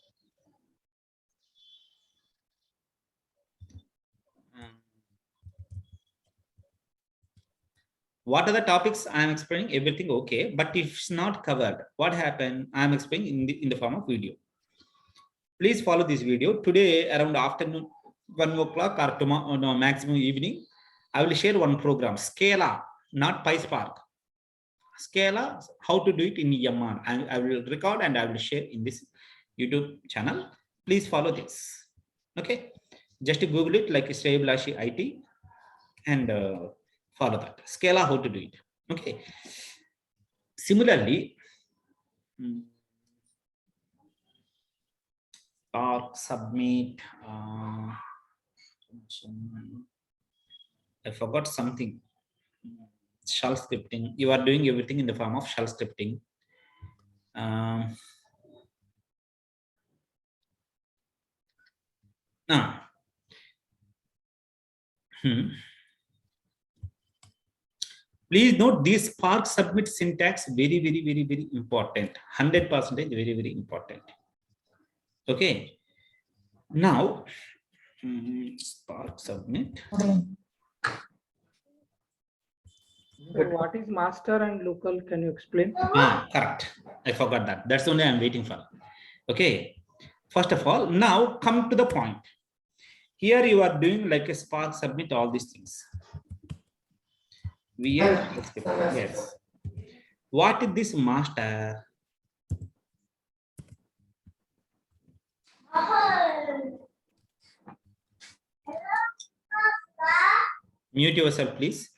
[SPEAKER 1] What are the topics I'm explaining? Everything okay, but if it's not covered, what happened? I'm explaining in the form of video. Please follow this video today around afternoon 1 o'clock or tomorrow, no, maximum evening. I will share one program, Scala, not PySpark. Scala, how to do it in Yaman. I will record and I will share in this YouTube channel. Please follow this. Okay, just Google it like Shrey Abhilashi IT and follow that. Scala, how to do it. Okay. Similarly, Spark submit. I forgot something. Shell scripting. You are doing everything in the form of shell scripting. Please note this Spark submit syntax very, very, very, very important. 100% very, very important. Okay. Now, Spark submit.
[SPEAKER 12] But what is master and local? Can you explain?
[SPEAKER 1] Correct. I forgot that. That's only I'm waiting for. Okay. First of all, now come to the point. Here you are doing like a Spark submit all these things. Yes. What is this master? Mute yourself, please.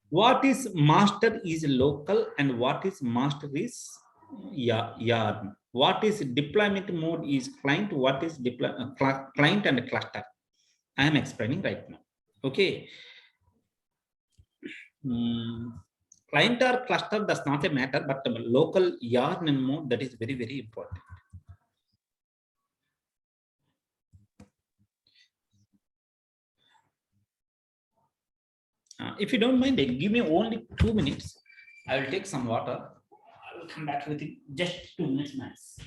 [SPEAKER 1] What is master is local and what is master is yarn. What is deployment mode is client, what is client and cluster. I am explaining right now. Okay. Client or cluster does not matter, but the local yarn and mode, that is very, very important. If you don't mind, give me only 2 minutes. I will take some water. I will come back within just 2 minutes max.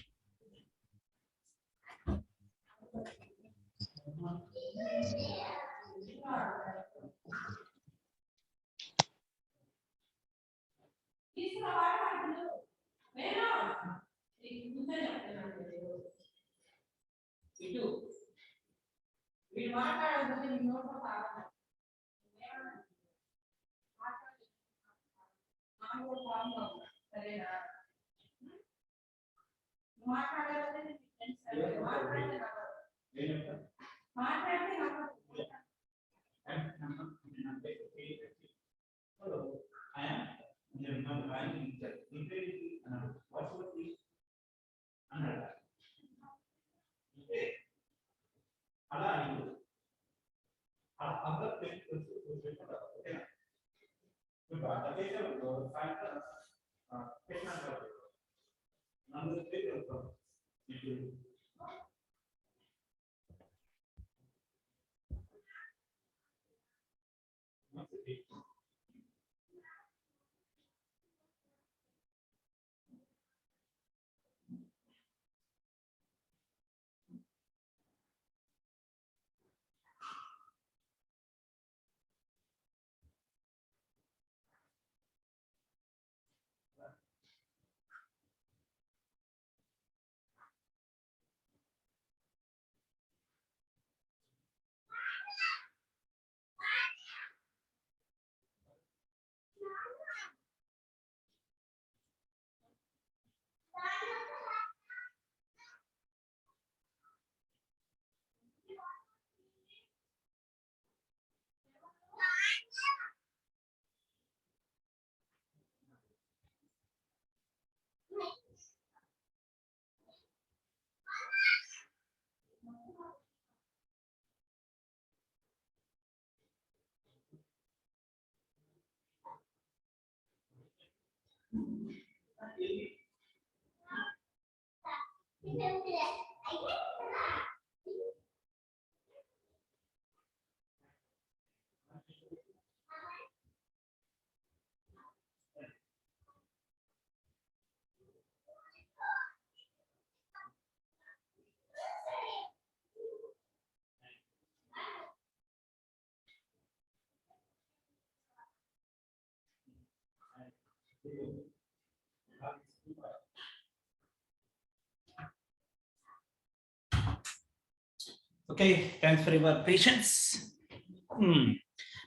[SPEAKER 1] Okay, thanks for your patience.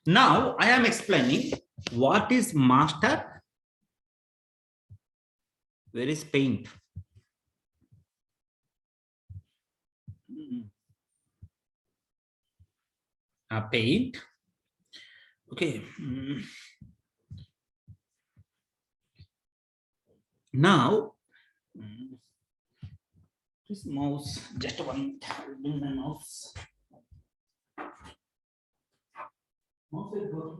[SPEAKER 1] Now I am explaining what is master, where is paint. Paint. Okay. Now, this mouse, just one, bring my mouse. Mouse is good.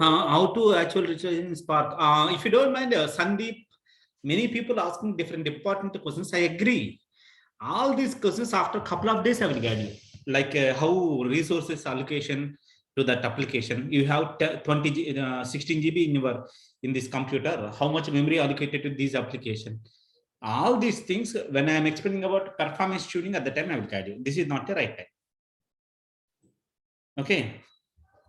[SPEAKER 1] How to actually research in Spark? If you don't mind, Sandeep, many people asking different important questions. I agree. All these questions after a couple of days I will guide you. Like how resources allocation to that application. You have 16 GB in this computer. How much memory allocated to this application? All these things, when I am explaining about performance tuning, at the time I will guide you. This is not the right time. Okay.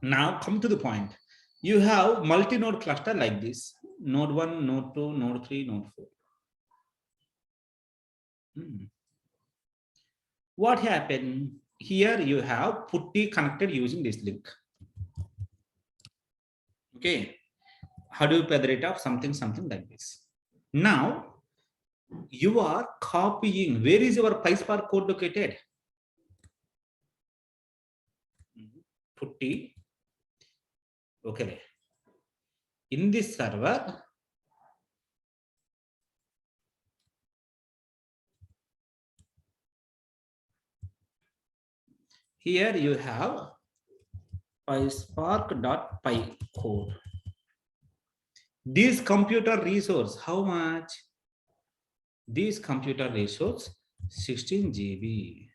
[SPEAKER 1] Now come to the point. You have multi-node cluster like this: node 1, node 2, node 3, node 4. What happened here? You have putty connected using this link. Okay, Hadoop rate of something like this. Now you are copying. Where is your PySpark code located? Putty. Okay. in this server, here you have PySpark.py code. This computer resource, how much? This computer resource 16 GB.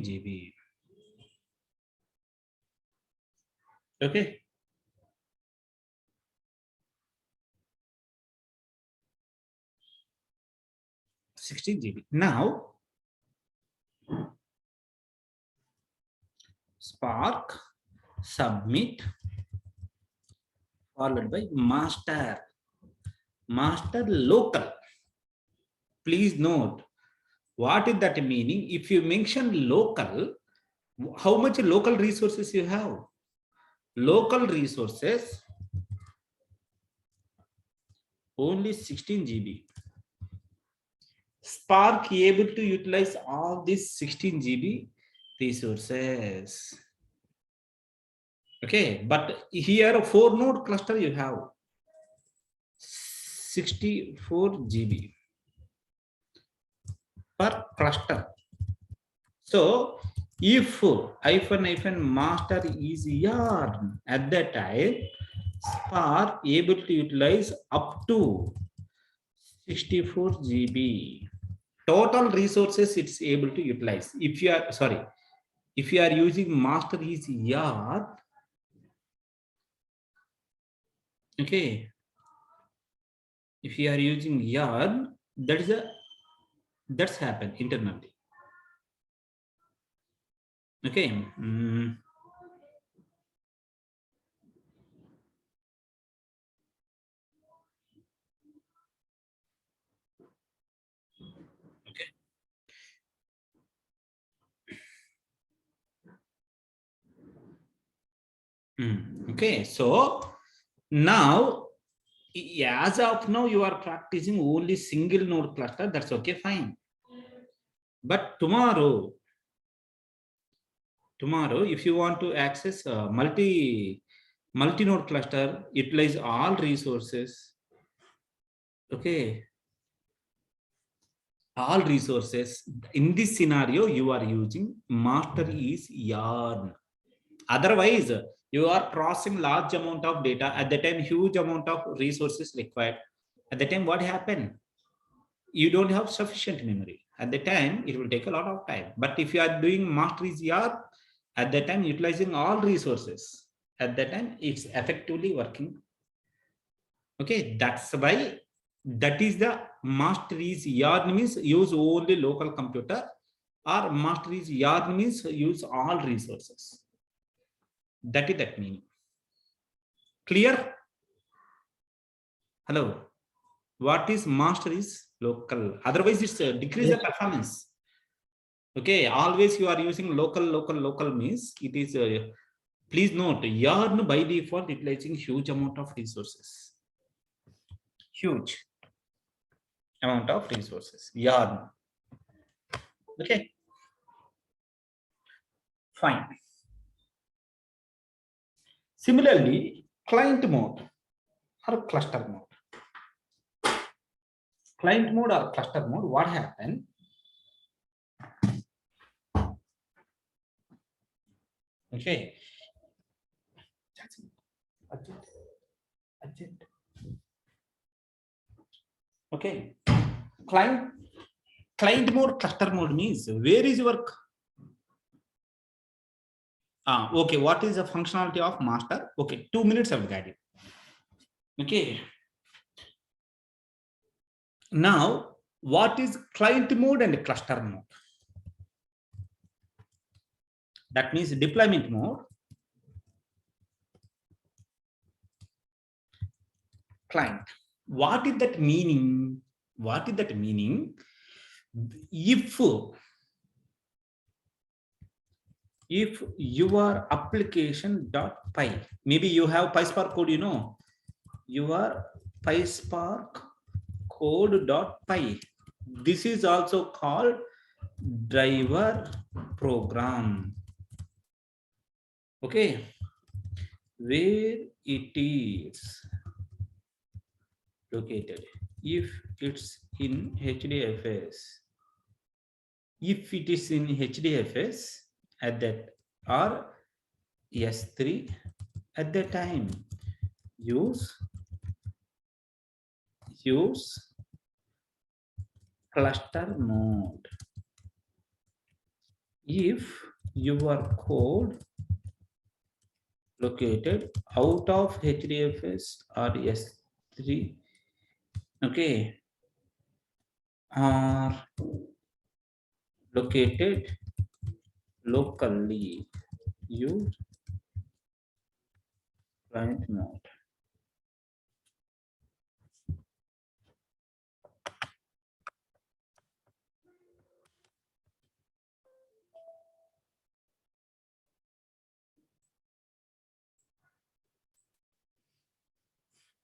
[SPEAKER 1] GB. Okay. GB. Now, Spark submit followed by master local. Please note, what is that meaning? If you mention local, how much local resources you have? Local resources only 16 GB. Spark able to utilize all these 16 GB resources. Okay, but here a 4-node cluster you have 64 GB per cluster. So if master is yarn, at that time Spark able to utilize up to 64 GB. Total resources it's able to utilize. If you are using master is yarn, okay, if you are using yarn, that's happened internally. Okay. Okay, so now, as of now, you are practicing only single node cluster. That's okay, fine. But tomorrow, if you want to access a multi-node cluster, utilize all resources. Okay, all resources. In this scenario, you are using master is yarn. Otherwise, you are processing large amount of data. At the time, huge amount of resources required. At the time, what happened? You don't have sufficient memory. At the time, it will take a lot of time. But if you are doing master is yarn, at that time, utilizing all resources, at that time, it's effectively working. Okay, that's why that is the master is yarn means use only local computer, or master is yarn means use all resources. That is that meaning. Clear? Hello. What is master is local? Otherwise, it's decrease the performance. Okay, always you are using local means it is. Please note, yarn by default utilizing huge amount of resources. Huge amount of resources. Yarn. Okay. Fine. Similarly, client mode or cluster mode. Client mode or cluster mode, what happened? Okay. Okay. Client mode, cluster mode means where is your okay, what is the functionality of master? Okay, 2 minutes I will guide you. Okay. Now, what is client mode and cluster mode? That means deployment mode, client. What is that meaning? What is that meaning? If your application.py, maybe you have PySpark code, you know, your PySpark code.py. This is also called driver program. Okay, where it is located. If it's in HDFS, if it is in HDFS at that or S3 at that time, use cluster mode. If your code located out of HDFS or S3, okay, are located locally, use client mode.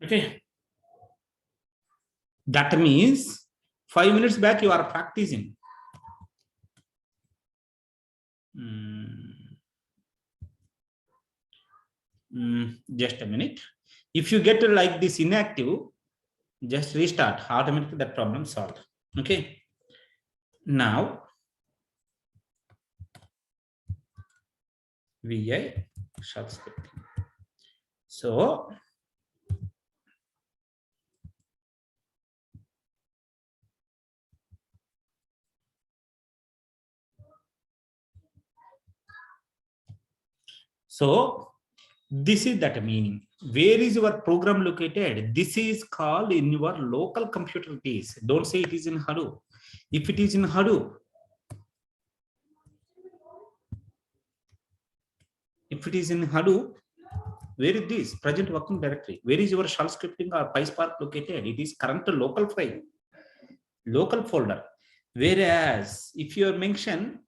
[SPEAKER 1] Okay, that means 5 minutes back you are practicing. Just a minute. If you get like this inactive, just restart, automatically that problem solved. Okay, now VI short scripting. So this is that meaning. Where is your program located? This is called in your local computer. It is. Don't say it is in Hadoop. If it is in Hadoop, where is this present working directory? Where is your shell scripting or PySpark located? It is current local file, local folder. Whereas if you mention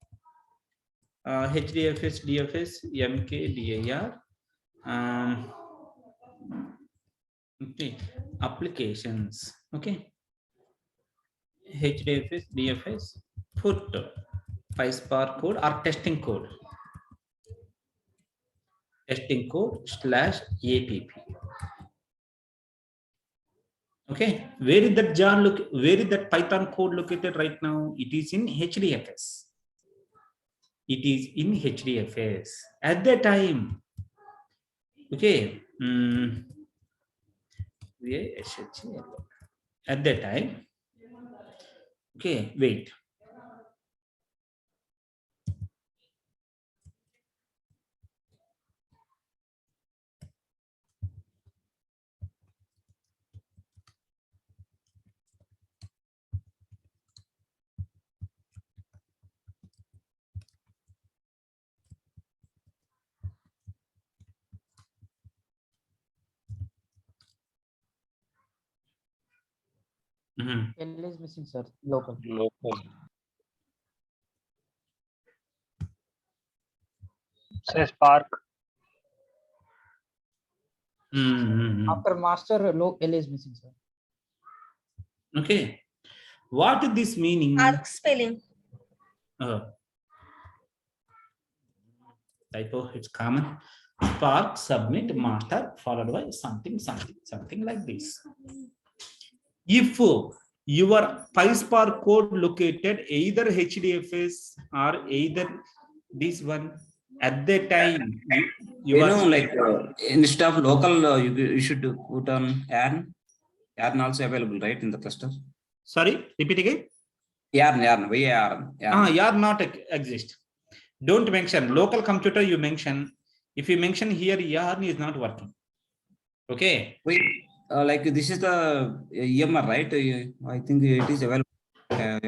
[SPEAKER 1] HDFS, DFS, MKDIR, okay, applications, okay, HDFS, DFS, put PySpark code or testing code /app. Okay, where is that jar look? Where is that Python code located right now? It is in HDFS. It is in HDFS at that time. Okay, at that time. Okay, wait.
[SPEAKER 9] L is missing, sir. Local.
[SPEAKER 10] Say Spark.
[SPEAKER 9] After master, L is missing, sir.
[SPEAKER 1] Okay, what is this meaning?
[SPEAKER 2] Arc spelling.
[SPEAKER 1] Typo, it's common. Spark submit master followed by something like this. If your PySpark code located either HDFS or either this one, at that time you are
[SPEAKER 13] like instead of local, you should put on yarn. Yarn also available, right, in the cluster?
[SPEAKER 1] Sorry, repeat again.
[SPEAKER 13] Yarn.
[SPEAKER 1] Yarn not exist. Don't mention local computer. You mention. If you mention here, yarn is not working. Okay.
[SPEAKER 13] Wait, like this is the EMR, right? I think it is available.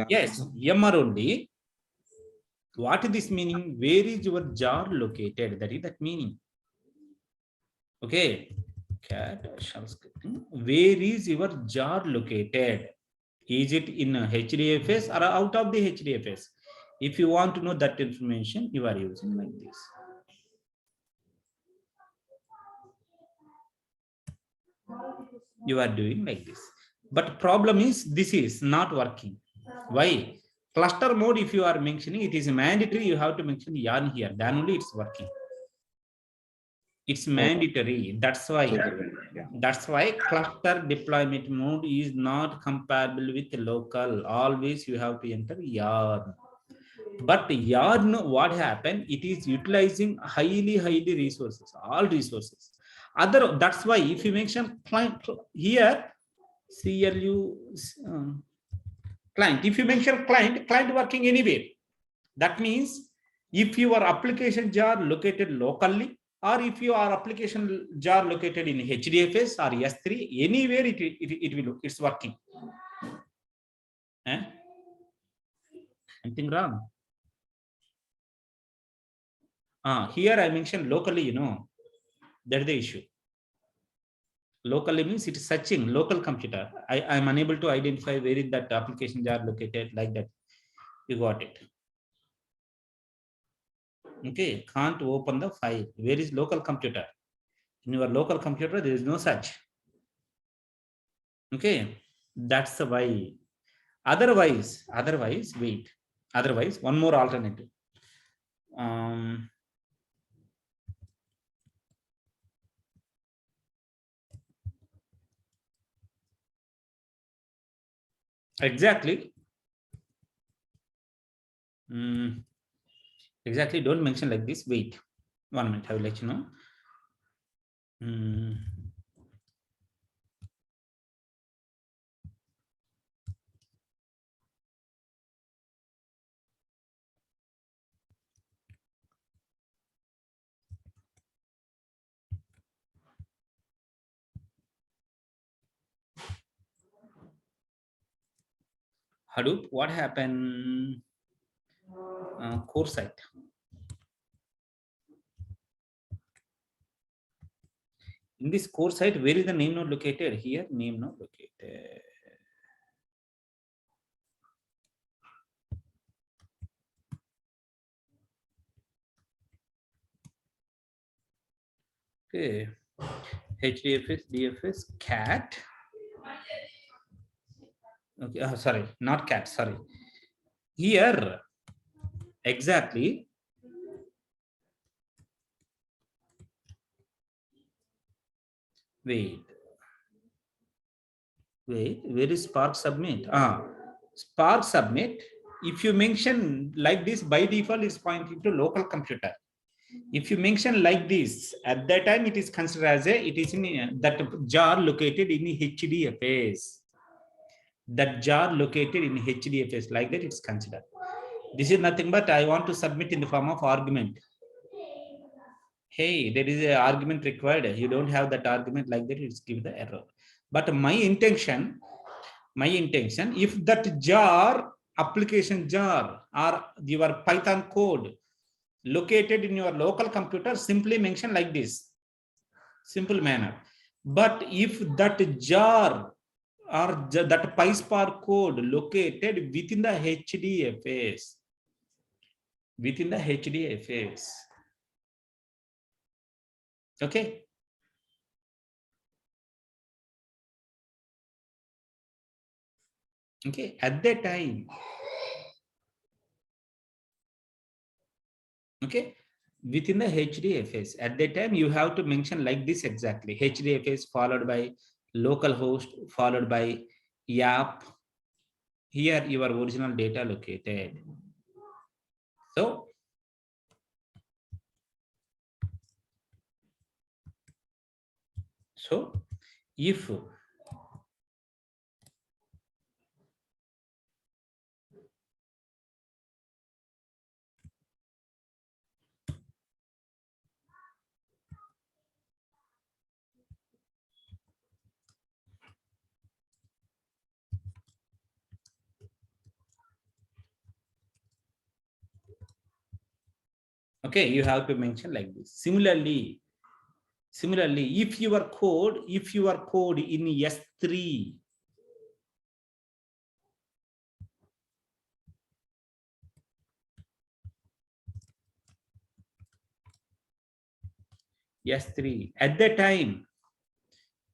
[SPEAKER 1] Yes, EMR only. What is this meaning? Where is your jar located? That is that meaning. Okay. Cat shell scripting. Where is your jar located? Is it in a HDFS or out of the HDFS? If you want to know that information, you are using like this. You are doing like this. But problem is this is not working. Why? Cluster mode, if you are mentioning, it is mandatory, you have to mention yarn here, then only it's working. It's mandatory. That's why cluster deployment mode is not compatible with local. Always you have to enter yarn. But yarn, what happened? It is utilizing highly resources, all resources. That's why if you mention client here, CLU client. If you mention client working anywhere, that means if your application jar located locally, or if your application jar located in HDFS or S3, anywhere it's working. Anything wrong? Here I mentioned locally, that's the issue. Locally means it is searching local computer. I am unable to identify where is that application jar located, like that. You got it. Okay, can't open the file. Where is local computer? In your local computer, there is no such. Okay, that's why. Otherwise, wait. Otherwise, one more alternative. Exactly. Exactly. Don't mention like this. Wait 1 minute. I will let you know. Hadoop, what happened? Core site. In this core site, where is the name node located? Here, name node located. Okay, HDFS, DFS, cat. Okay, sorry, not cat, sorry. Here, exactly. Wait, where is Spark submit? Spark submit. If you mention like this, by default, it's pointing to local computer. If you mention like this, at that time it is considered as it is in that jar located in HDFS. That jar located in HDFS, like that it's considered. This is nothing but I want to submit in the form of argument. Hey, there is an argument required. You don't have that argument, like that it's give the error. But my intention, if that jar, application jar, or your Python code located in your local computer, simply mention like this, simple manner. But if that jar or that PySpark code located within the HDFS, okay. Okay, at that time, okay, within the HDFS, at that time you have to mention like this exactly, HDFS followed by localhost followed by YAP. Here your original data located. So if okay, you have to mention like this. Similarly, if your code in S3, at that time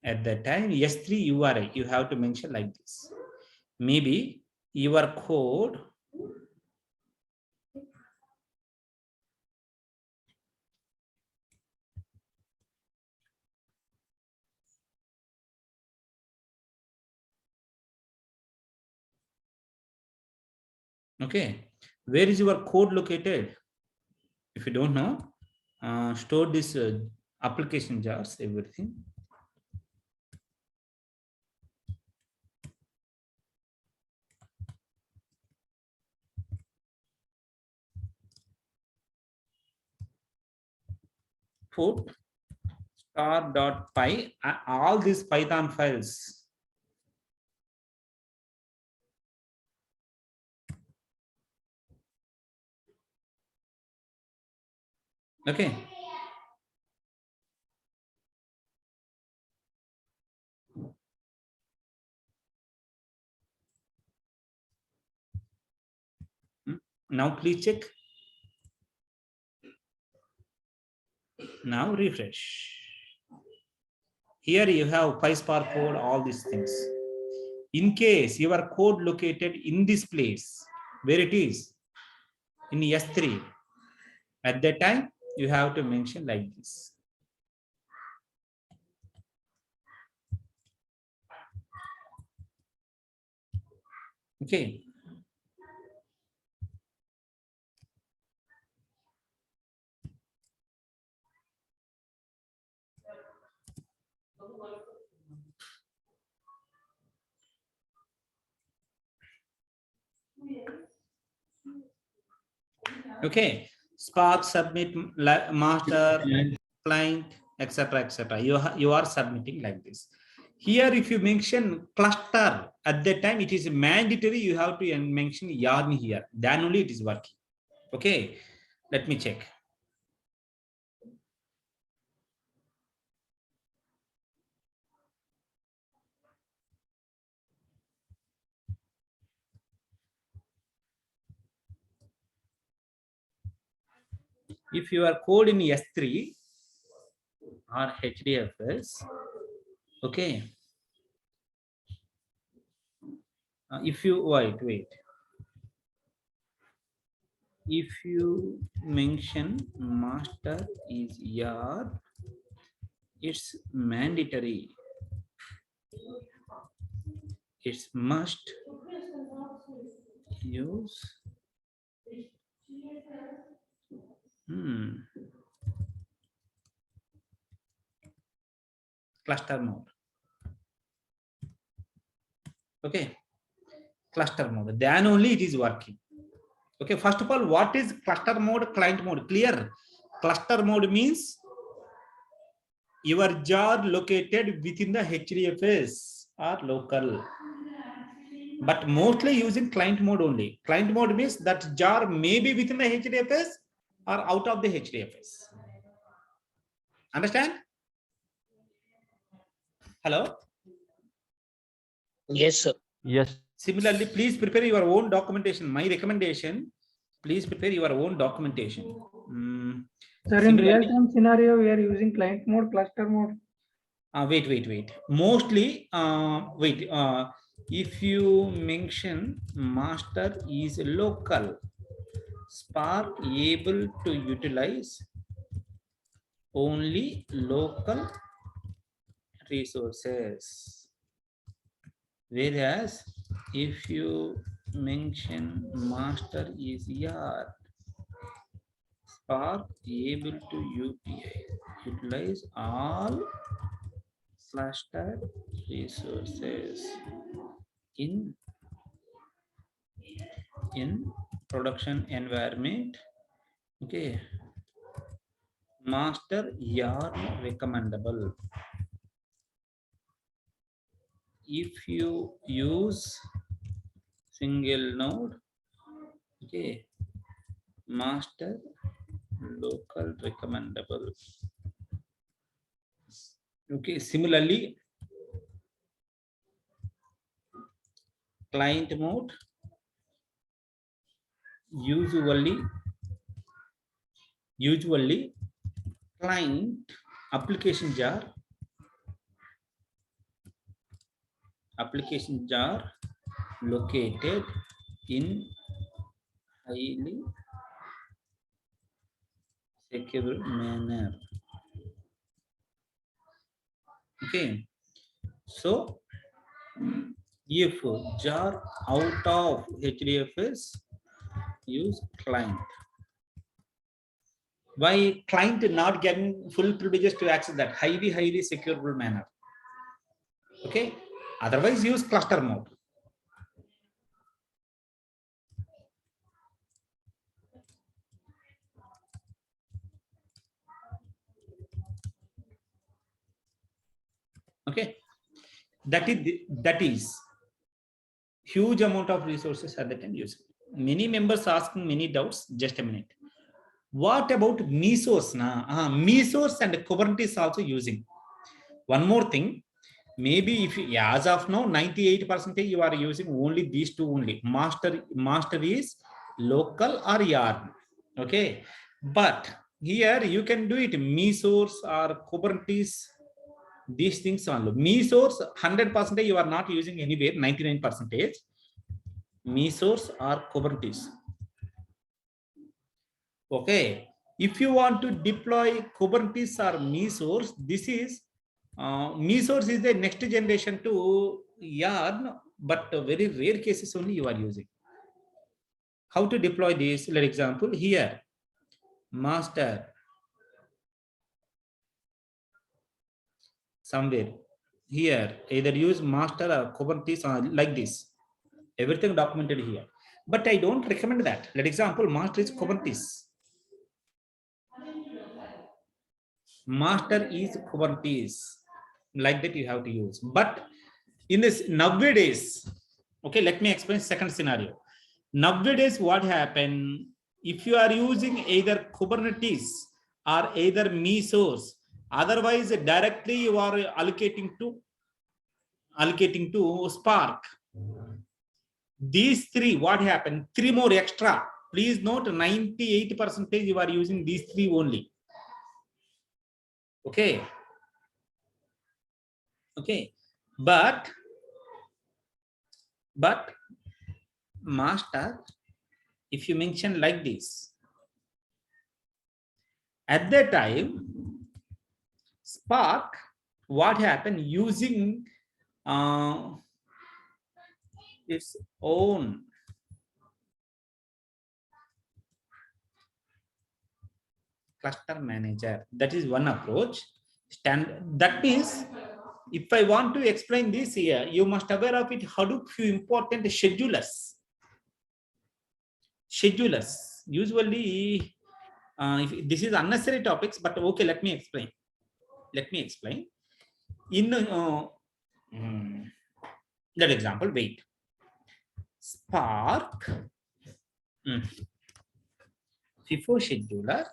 [SPEAKER 1] S3 URI, you have to mention like this. Maybe your code Okay, where is your code located? If you don't know, store this application jars, everything. Put star.py, all these Python files. Okay. Now please check. Now refresh. Here you have PySpark code, all these things. In case your code located in this place, where it is, in S3, at that time, you have to mention like this. Okay. Okay, Spark submit master client, etc., etc. You are submitting like this. Here, if you mention cluster at that time, it is mandatory. You have to mention yarn here. Then only it is working. Okay, let me check. If you are code in S3 or HDFS, okay. If you wait. If you mention master is yarn, it's mandatory. It's must use cluster mode. Okay, cluster mode. Then only it is working. Okay, first of all, what is cluster mode, client mode? Clear? Cluster mode means your jar located within the HDFS or local, but mostly using client mode only. Client mode means that jar may be within the HDFS or out of the HDFS. Understand? Hello?
[SPEAKER 4] Yes, sir.
[SPEAKER 3] Yes.
[SPEAKER 1] Similarly, please prepare your own documentation. My recommendation, please prepare your own documentation.
[SPEAKER 12] Sir, in real-time scenario, we are using client mode, cluster mode.
[SPEAKER 1] Wait. Mostly, if you mention master is local, Spark able to utilize only local resources. Whereas if you mention master is yarn, Spark able to utilize all cluster resources in production environment. Okay, master yarn recommendable. If you use single node, okay, master local recommendable. Okay, similarly, client mode, usually client application jar located in highly secure manner. Okay, so if jar out of HDFS use client. Why client not getting full privileges to access that highly secureable manner? Okay, otherwise use cluster mode. Okay, that is huge amount of resources at the time using. Many members asking many doubts. Just a minute. What about Mesos? Mesos and Kubernetes also using. One more thing. Maybe if you, as of now 98% you are using only these two only. Master is local or yarn. Okay, but here you can do it Mesos or Kubernetes. These things only. Mesos 100% you are not using anywhere. 99% Mesos or Kubernetes. Okay, if you want to deploy Kubernetes or Mesos, this is Mesos is the next generation to Yarn, but very rare cases only you are using. How to deploy this? For example, here, master, somewhere here, either use master or Kubernetes or like this. Everything documented here. But I don't recommend that. For example, master is Kubernetes. Master is Kubernetes. Like that you have to use. But in this nowadays, okay, let me explain second scenario. Nowadays, what happened? If you are using either Kubernetes or either Mesos, otherwise directly you are allocating to Spark. These three, what happened? Three more extra. Please note 98% you are using these three only. Okay. Okay. But master, if you mention like this, at that time, Spark, what happened using its own cluster manager. That is one approach. That means if I want to explain this here, you must aware of it. Hadoop few important schedulers. Usually, if this is unnecessary topics, but okay, let me explain. In that example, wait. Spark FIFO scheduler.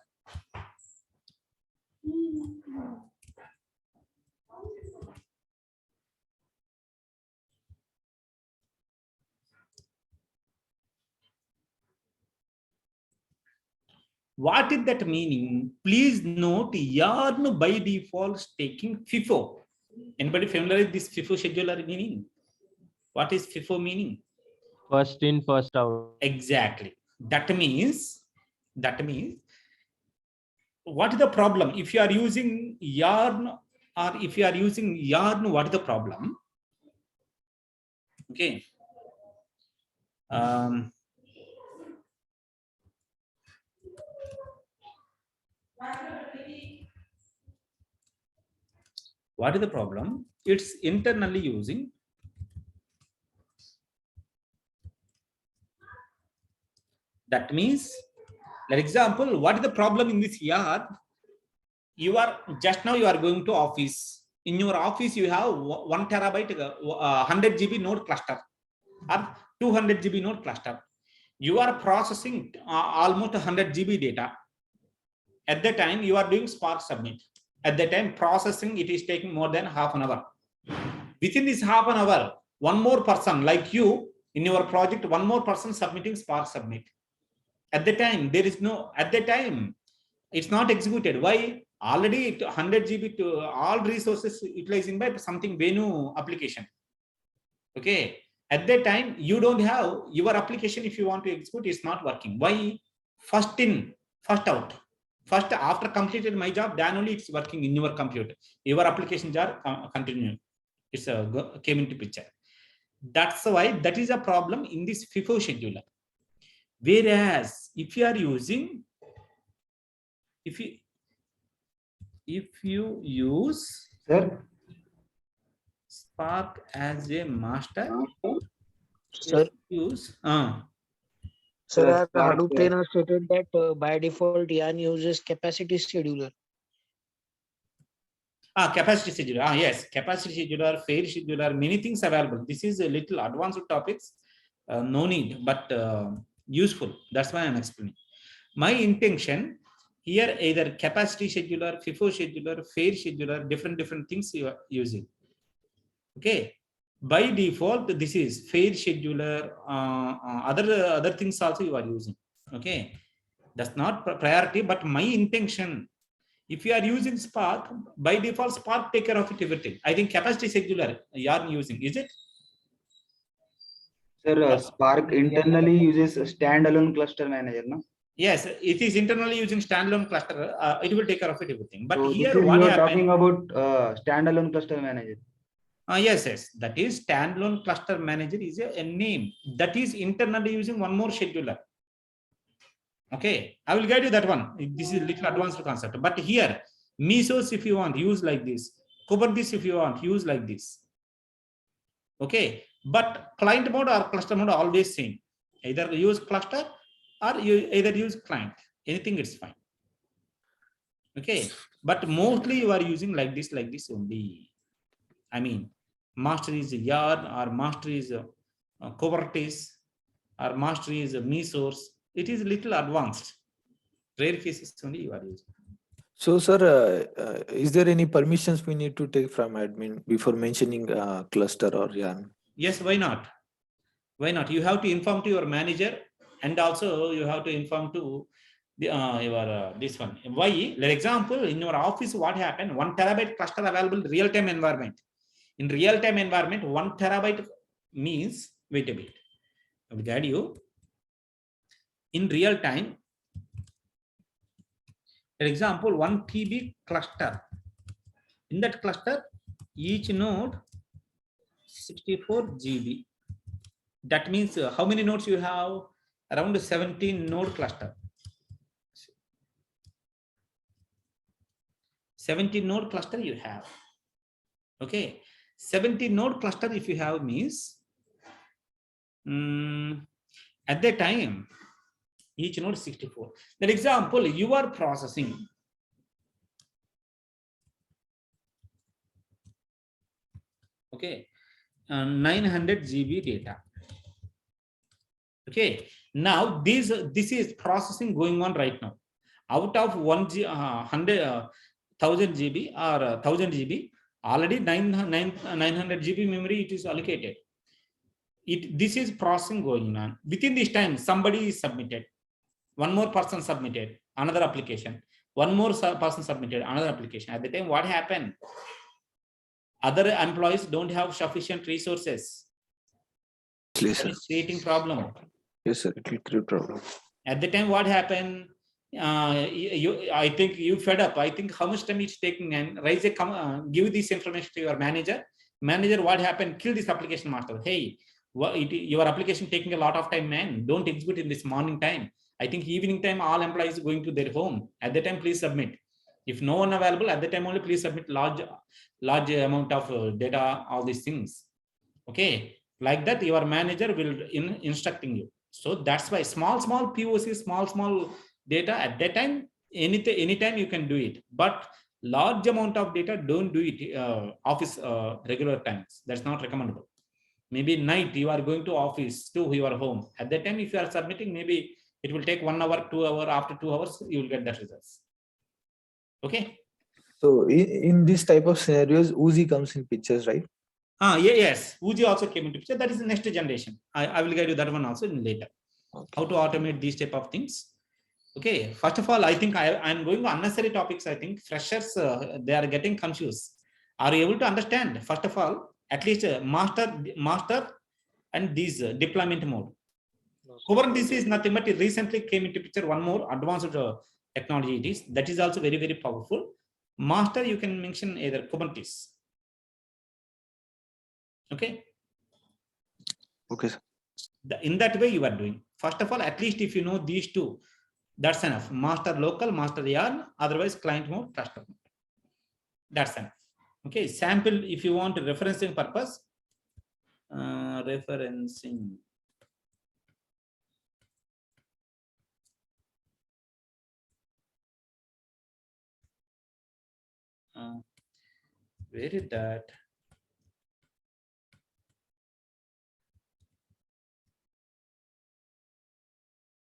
[SPEAKER 1] What is that meaning? Please note, Yarn by default is taking FIFO. Anybody familiar with this FIFO scheduler meaning? What is FIFO meaning?
[SPEAKER 3] First in, first out.
[SPEAKER 1] Exactly. That means, what is the problem? If you are using Yarn or if you are using Yarn, what is the problem? Okay. What is the problem? It's internally using that means, for example, what is the problem in this Yarn? You are just now you are going to office. In your office, you have 1 terabyte 100 GB node cluster or 200 GB node cluster. You are processing almost 100 GB data. At the time, you are doing Spark submit. At the time, processing it is taking more than half an hour. Within this half an hour, one more person like you in your project, one more person submitting Spark submit. At the time, there is no. At the time, it's not executed. Why? Already 100 GB to all resources utilizing by something Venu application. Okay. At that time, you don't have your application. If you want to execute, it's not working. Why? First in, first out. First, after completed my job, then only it's working in your computer. Your applications are continuing. It's came into picture. That's why that is a problem in this FIFO scheduler. Whereas if you are using, if you use
[SPEAKER 5] Sir,
[SPEAKER 1] Spark as a master,
[SPEAKER 4] Sir,
[SPEAKER 1] use
[SPEAKER 4] sir, our
[SPEAKER 5] Spark,
[SPEAKER 4] Hadoop trainer stated that by default Yarn uses capacity scheduler.
[SPEAKER 1] Capacity scheduler. Yes, capacity scheduler, fair scheduler, many things available. This is a little advanced topics. No need, but useful. That's why I'm explaining. My intention here, either capacity scheduler, FIFO scheduler, fair scheduler, different things you are using. Okay. By default, this is fair scheduler. Other things also you are using. Okay. That's not priority, but my intention. If you are using Spark, by default, Spark take care of it everything. I think capacity scheduler you are using, is it?
[SPEAKER 5] sir, Spark internally uses a standalone cluster manager, no?
[SPEAKER 1] Yes, it is internally using standalone cluster. It will take care of it everything. But
[SPEAKER 5] So
[SPEAKER 1] here,
[SPEAKER 5] this is
[SPEAKER 1] what
[SPEAKER 5] you are
[SPEAKER 1] happened?
[SPEAKER 5] talking about standalone cluster manager.
[SPEAKER 1] Yes. That is standalone cluster manager is a name that is internally using one more scheduler. Okay, I will guide you that one. This is a little advanced concept. But here, Mesos, if you want, use like this. Kubernetes, if you want, use like this. Okay, but client mode or cluster mode are always same. Either use cluster or you either use client. Anything it's fine. Okay, but mostly you are using like this only. I mean, master is Yarn or master is Kubernetes or master is Mesos. It is a little advanced. Rare cases only you are using.
[SPEAKER 14] So, sir, is there any permissions we need to take from admin before mentioning cluster or Yarn?
[SPEAKER 1] Yes, why not? Why not? You have to inform to your manager, and also you have to inform to the this one. Why? For example, in your office, what happened? 1 terabyte cluster available real-time environment. In real-time environment, 1 terabyte means, wait a bit. I will guide you. In real time, for example, 1 TB cluster. In that cluster, each node 64 GB. That means how many nodes you have? Around 17 node cluster. 17 node cluster you have. Okay, 17 node cluster if you have means at that time each node 64. That example, you are processing okay 900 GB data. Okay, now this is processing going on right now. Out of 1000 GB or 1000 GB, already 900 GB memory it is allocated. This is processing going on. Within this time, somebody is submitted. One more person submitted another application. One more person submitted another application. At the time, what happened? Other employees don't have sufficient resources.
[SPEAKER 14] Yes, sir.
[SPEAKER 1] It's creating problem.
[SPEAKER 14] Yes, sir. It will create problem.
[SPEAKER 1] At the time, what happened? I think you fed up. I think how much time it's taking, and raise a give this information to your manager. Manager, what happened? Kill this application master. Hey, your application taking a lot of time, man. Don't execute in this morning time. I think evening time, all employees going to their home. At the time, please submit. If no one available, at the time only please submit large amount of data, all these things. Okay, like that, your manager will instructing you. So that's why small POC, small data at that time, anytime you can do it. But large amount of data, don't do it office regular times. That's not recommendable. Maybe night you are going to office to your home. At that time, if you are submitting, maybe it will take 1 hour, 2 hours. After 2 hours, you will get that results. Okay.
[SPEAKER 14] So in this type of scenarios, Uzi comes in pictures, right?
[SPEAKER 1] Yes. Uzi also came into picture. That is the next generation. I will guide you that one also in later. Okay. How to automate these type of things. Okay. First of all, I think I'm going to unnecessary topics. I think freshers, they are getting confused. Are you able to understand? First of all, at least master and these deployment mode. Kubernetes is nothing but it recently came into picture. One more advanced technology it is. That is also very, very powerful. Master, you can mention either Kubernetes. Okay.
[SPEAKER 14] Okay, sir.
[SPEAKER 1] In that way you are doing. First of all, at least if you know these two, that's enough. Master local, master yarn, otherwise client mode, cluster mode. That's enough. Okay, sample if you want referencing purpose. Referencing. Where is that?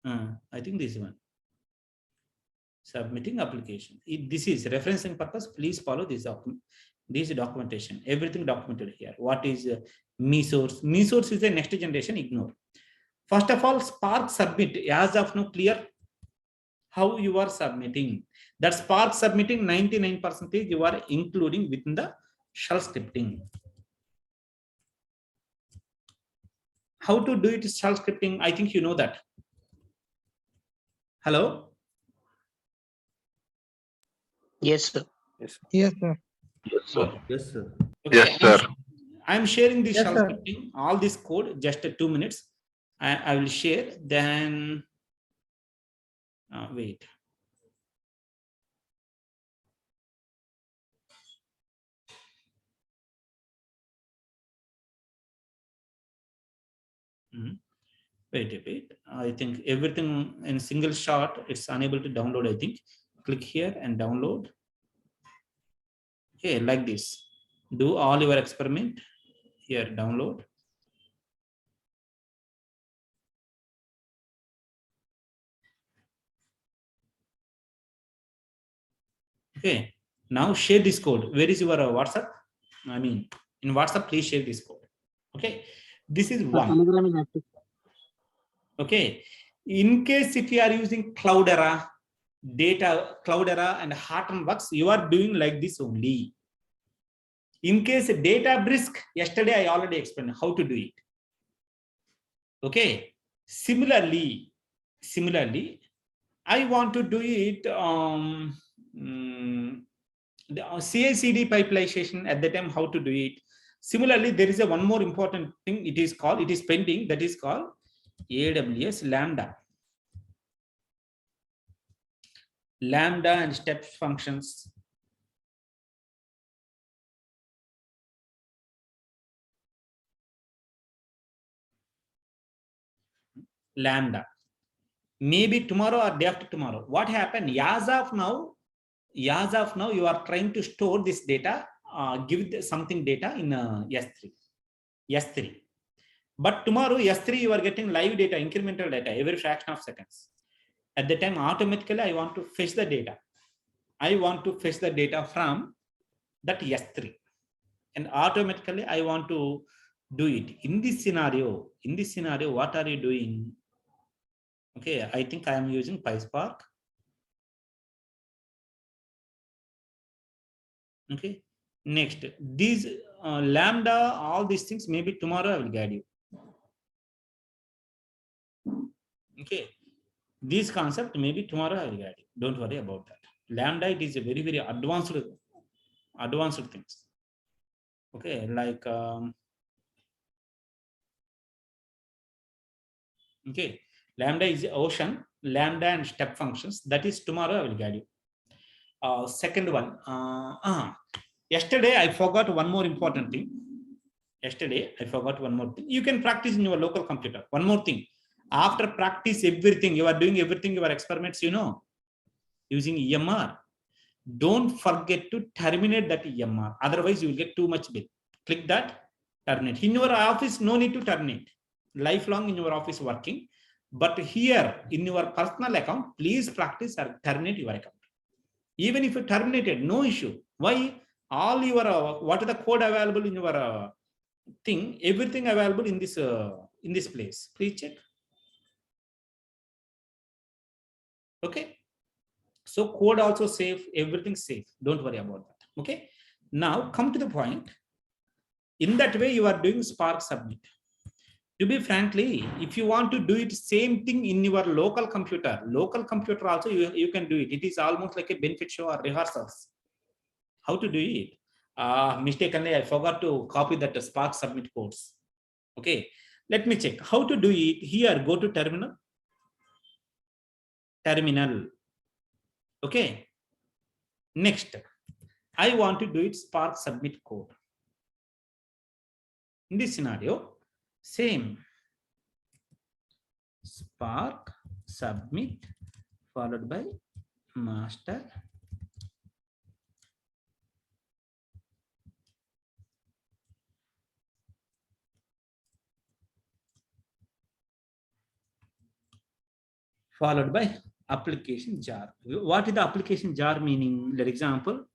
[SPEAKER 1] I think this one. Submitting application. This is referencing purpose. Please follow this document. This documentation. Everything documented here. What is me source? Me source is the next generation. Ignore. First of all, Spark submit. As of now, clear how you are submitting. That Spark submitting 99% you are including within the shell scripting. How to do it shell scripting? I think you know that. Hello.
[SPEAKER 4] Yes, sir.
[SPEAKER 8] Yes.
[SPEAKER 11] Yes, sir.
[SPEAKER 8] Yes, sir.
[SPEAKER 1] Yes, sir.
[SPEAKER 8] Yes, sir.
[SPEAKER 1] I'm sharing this
[SPEAKER 11] Yes,
[SPEAKER 1] shell
[SPEAKER 11] sir.
[SPEAKER 1] scripting, all this code, just 2 minutes. I will share. Then wait. Wait a bit. I think everything in single shot, it's unable to download. I think click here and download. Okay, like this. Do all your experiment here, download. Okay, now share this code. Where is your WhatsApp? I mean, in WhatsApp, please share this code. Okay, this is one. Okay, in case if you are using Cloudera, Cloudera and Hortonworks, you are doing like this only. In case Databricks, yesterday I already explained how to do it. Okay, similarly, I want to do it the CI/CD pipeline at the time, how to do it. Similarly, there is a one more important thing. It is pending. That is called AWS Lambda. Lambda and step functions. Lambda. Maybe tomorrow or day after tomorrow. What happened? As of now, you are trying to store this data, give something data in S3. But tomorrow, S3, you are getting live data, incremental data every fraction of seconds. At the time, automatically, I want to fetch the data. I want to fetch the data from that S3. And automatically, I want to do it. In this scenario, what are you doing? Okay, I think I am using PySpark. Okay, next, these Lambda, all these things, maybe tomorrow I will guide you. Okay, this concept, maybe tomorrow I will guide you. Don't worry about that. Lambda, it is a very, very advanced things. Okay, like, okay, Lambda is ocean, Lambda and step functions. That is tomorrow I will guide you. Second one, yesterday I forgot one more important thing. You can practice in your local computer. One more thing. After practice everything, you are doing everything, your experiments, using EMR. Don't forget to terminate that EMR. Otherwise, you will get too much bill. Click that, terminate. In your office, no need to terminate. Lifelong in your office working. But here, in your personal account, please practice or terminate your account. Even if you terminated, no issue. Why? All your, what is the code available in your thing, everything available in this place. Please check. Okay. So code also safe, everything safe. Don't worry about that. Okay. Now come to the point. In that way, you are doing Spark submit. To be frankly, if you want to do it same thing in your local computer also you can do it. It is almost like a benefit show or rehearsals. How to do it? Mistakenly, I forgot to copy that Spark submit codes. Okay. Let me check how to do it. Here, go to terminal. Terminal. Okay. Next, I want to do it Spark submit code. In this scenario, same. Spark submit followed by master. Followed by application jar. What is the application jar meaning? For example,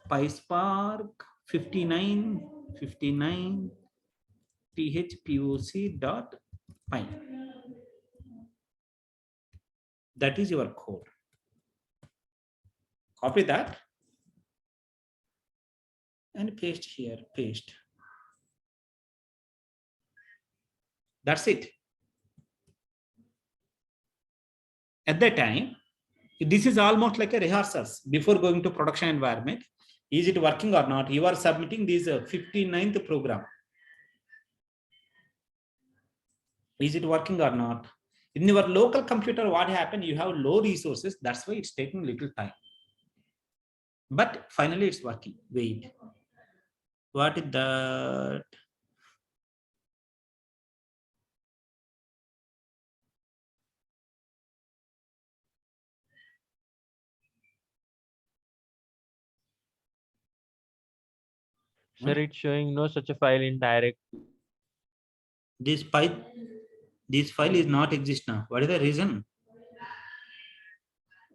[SPEAKER 1] PySpark 59 phpoc.py. That is your code. Copy that and paste here. Paste. That's it. At that time, this is almost like a rehearsals before going to production environment. Is it working or not? You are submitting this 59th program. Is it working or not? In your local computer, what happened? You have low resources. That's why it's taking little time. But finally, it's working. Wait. What is that?
[SPEAKER 3] Sir, it's showing no such a file in direct.
[SPEAKER 1] This file is not exist now. What is the reason?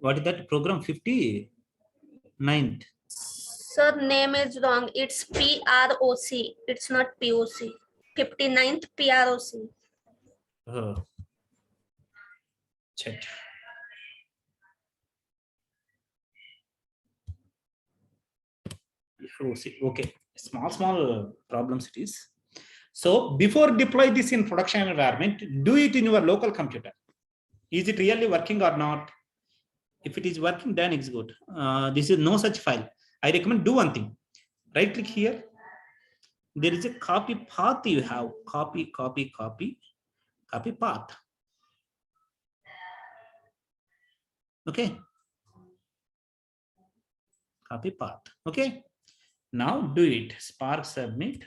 [SPEAKER 1] What is that program 59th?
[SPEAKER 2] Sir, name is wrong. It's PROC. It's not POC. 59th PROC.
[SPEAKER 1] Oh. Check. Okay. Small problems it is. So before deploy this in production environment, do it in your local computer. Is it really working or not? If it is working, then it's good. This is no such file. I recommend do one thing. Right click here. There is a copy path you have. Copy path. Okay. Copy path. Okay. Now do it. Spark submit.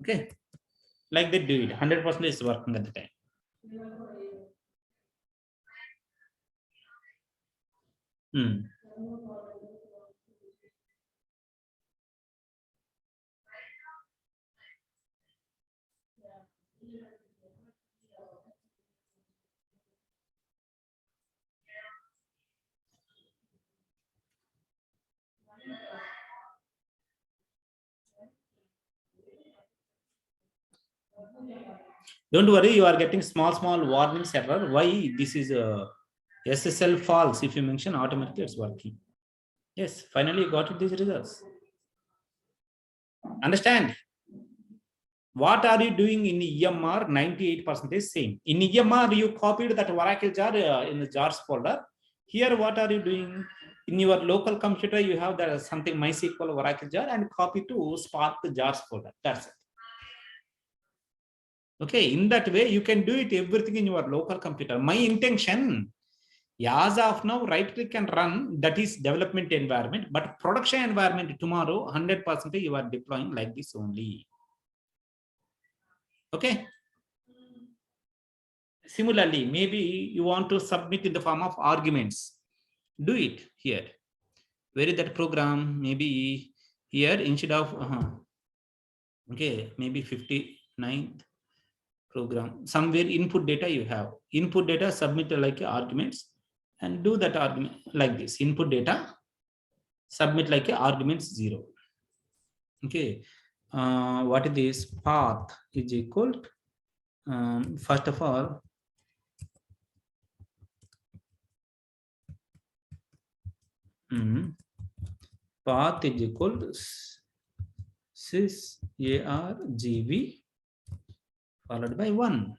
[SPEAKER 1] Okay. Like that, do it. 100% is working at the time. Don't worry, you are getting small warnings error. Why this is a SSL false? If you mention automatically, it's working. Yes, finally you got these results. Understand? What are you doing in EMR? 98% is same. In EMR, you copied that Oracle jar in the jars folder. Here, what are you doing? In your local computer, you have that something MySQL Oracle jar and copy to Spark the jars folder. That's it. Okay, in that way, you can do it everything in your local computer. My intention, as of now, right click and run, that is development environment, but production environment tomorrow, 100% you are deploying like this only. Okay. Similarly, maybe you want to submit in the form of arguments. Do it here. Where is that program? Maybe here instead of, okay, maybe 59th program. Somewhere input data you have. Input data submit like arguments and do that argument like this. Input data, submit like arguments 0. Okay. What is this? Path is equal to, first of all, path is equal to sysargv followed by 1.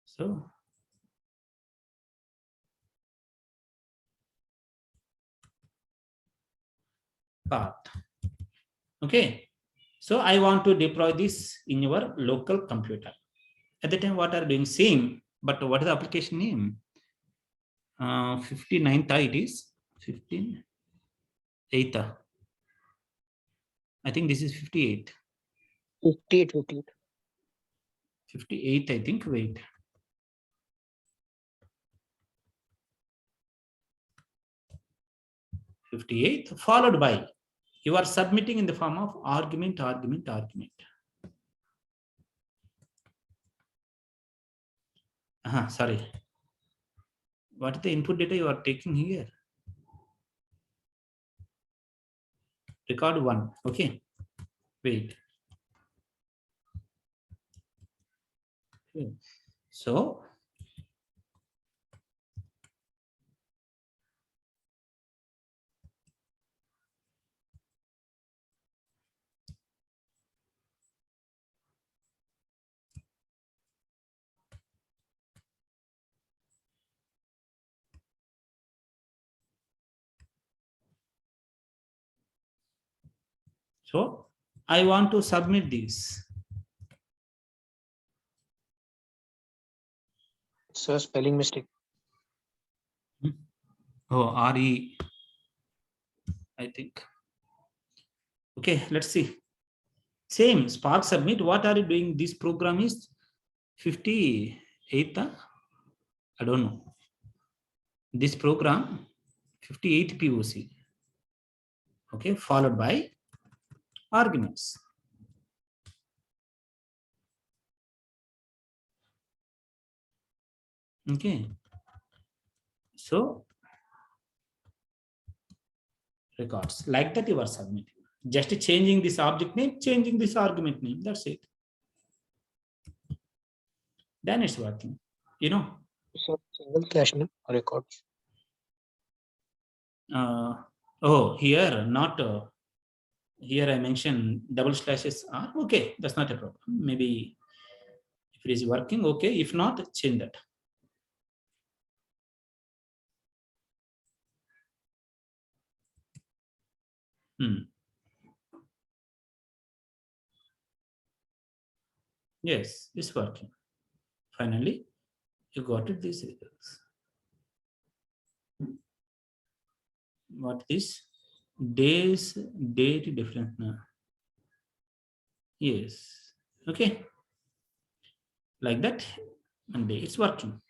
[SPEAKER 1] So path. Okay. So I want to deploy this in your local computer. At the time, what are you doing? Same, but what is the application name? 59th it is 15th. I think this is 58.
[SPEAKER 4] 58.
[SPEAKER 1] 58, I think. Wait. '58 followed by you are submitting in the form of argument. Sorry. What is the input data you are taking here? Record 1. Okay. Wait. Okay. So I want to submit this.
[SPEAKER 4] Sir, spelling mistake.
[SPEAKER 1] Oh, RE, I think. Okay, let's see. Same Spark submit. What are you doing? This program is 58th. I don't know. This program 58 POC. Okay, followed by arguments. Okay. So records like that you are submitting. Just changing this object name, changing this argument name. That's it. Then it's working. You know.
[SPEAKER 4] So single slash name records.
[SPEAKER 1] Oh, here not. Here I mentioned double slashes are okay. That's not a problem. Maybe if it is working, okay. If not, change that. Yes, it's working. Finally, you got it. These results. What is days, date different now? Yes. Okay. Like that, and day it's working.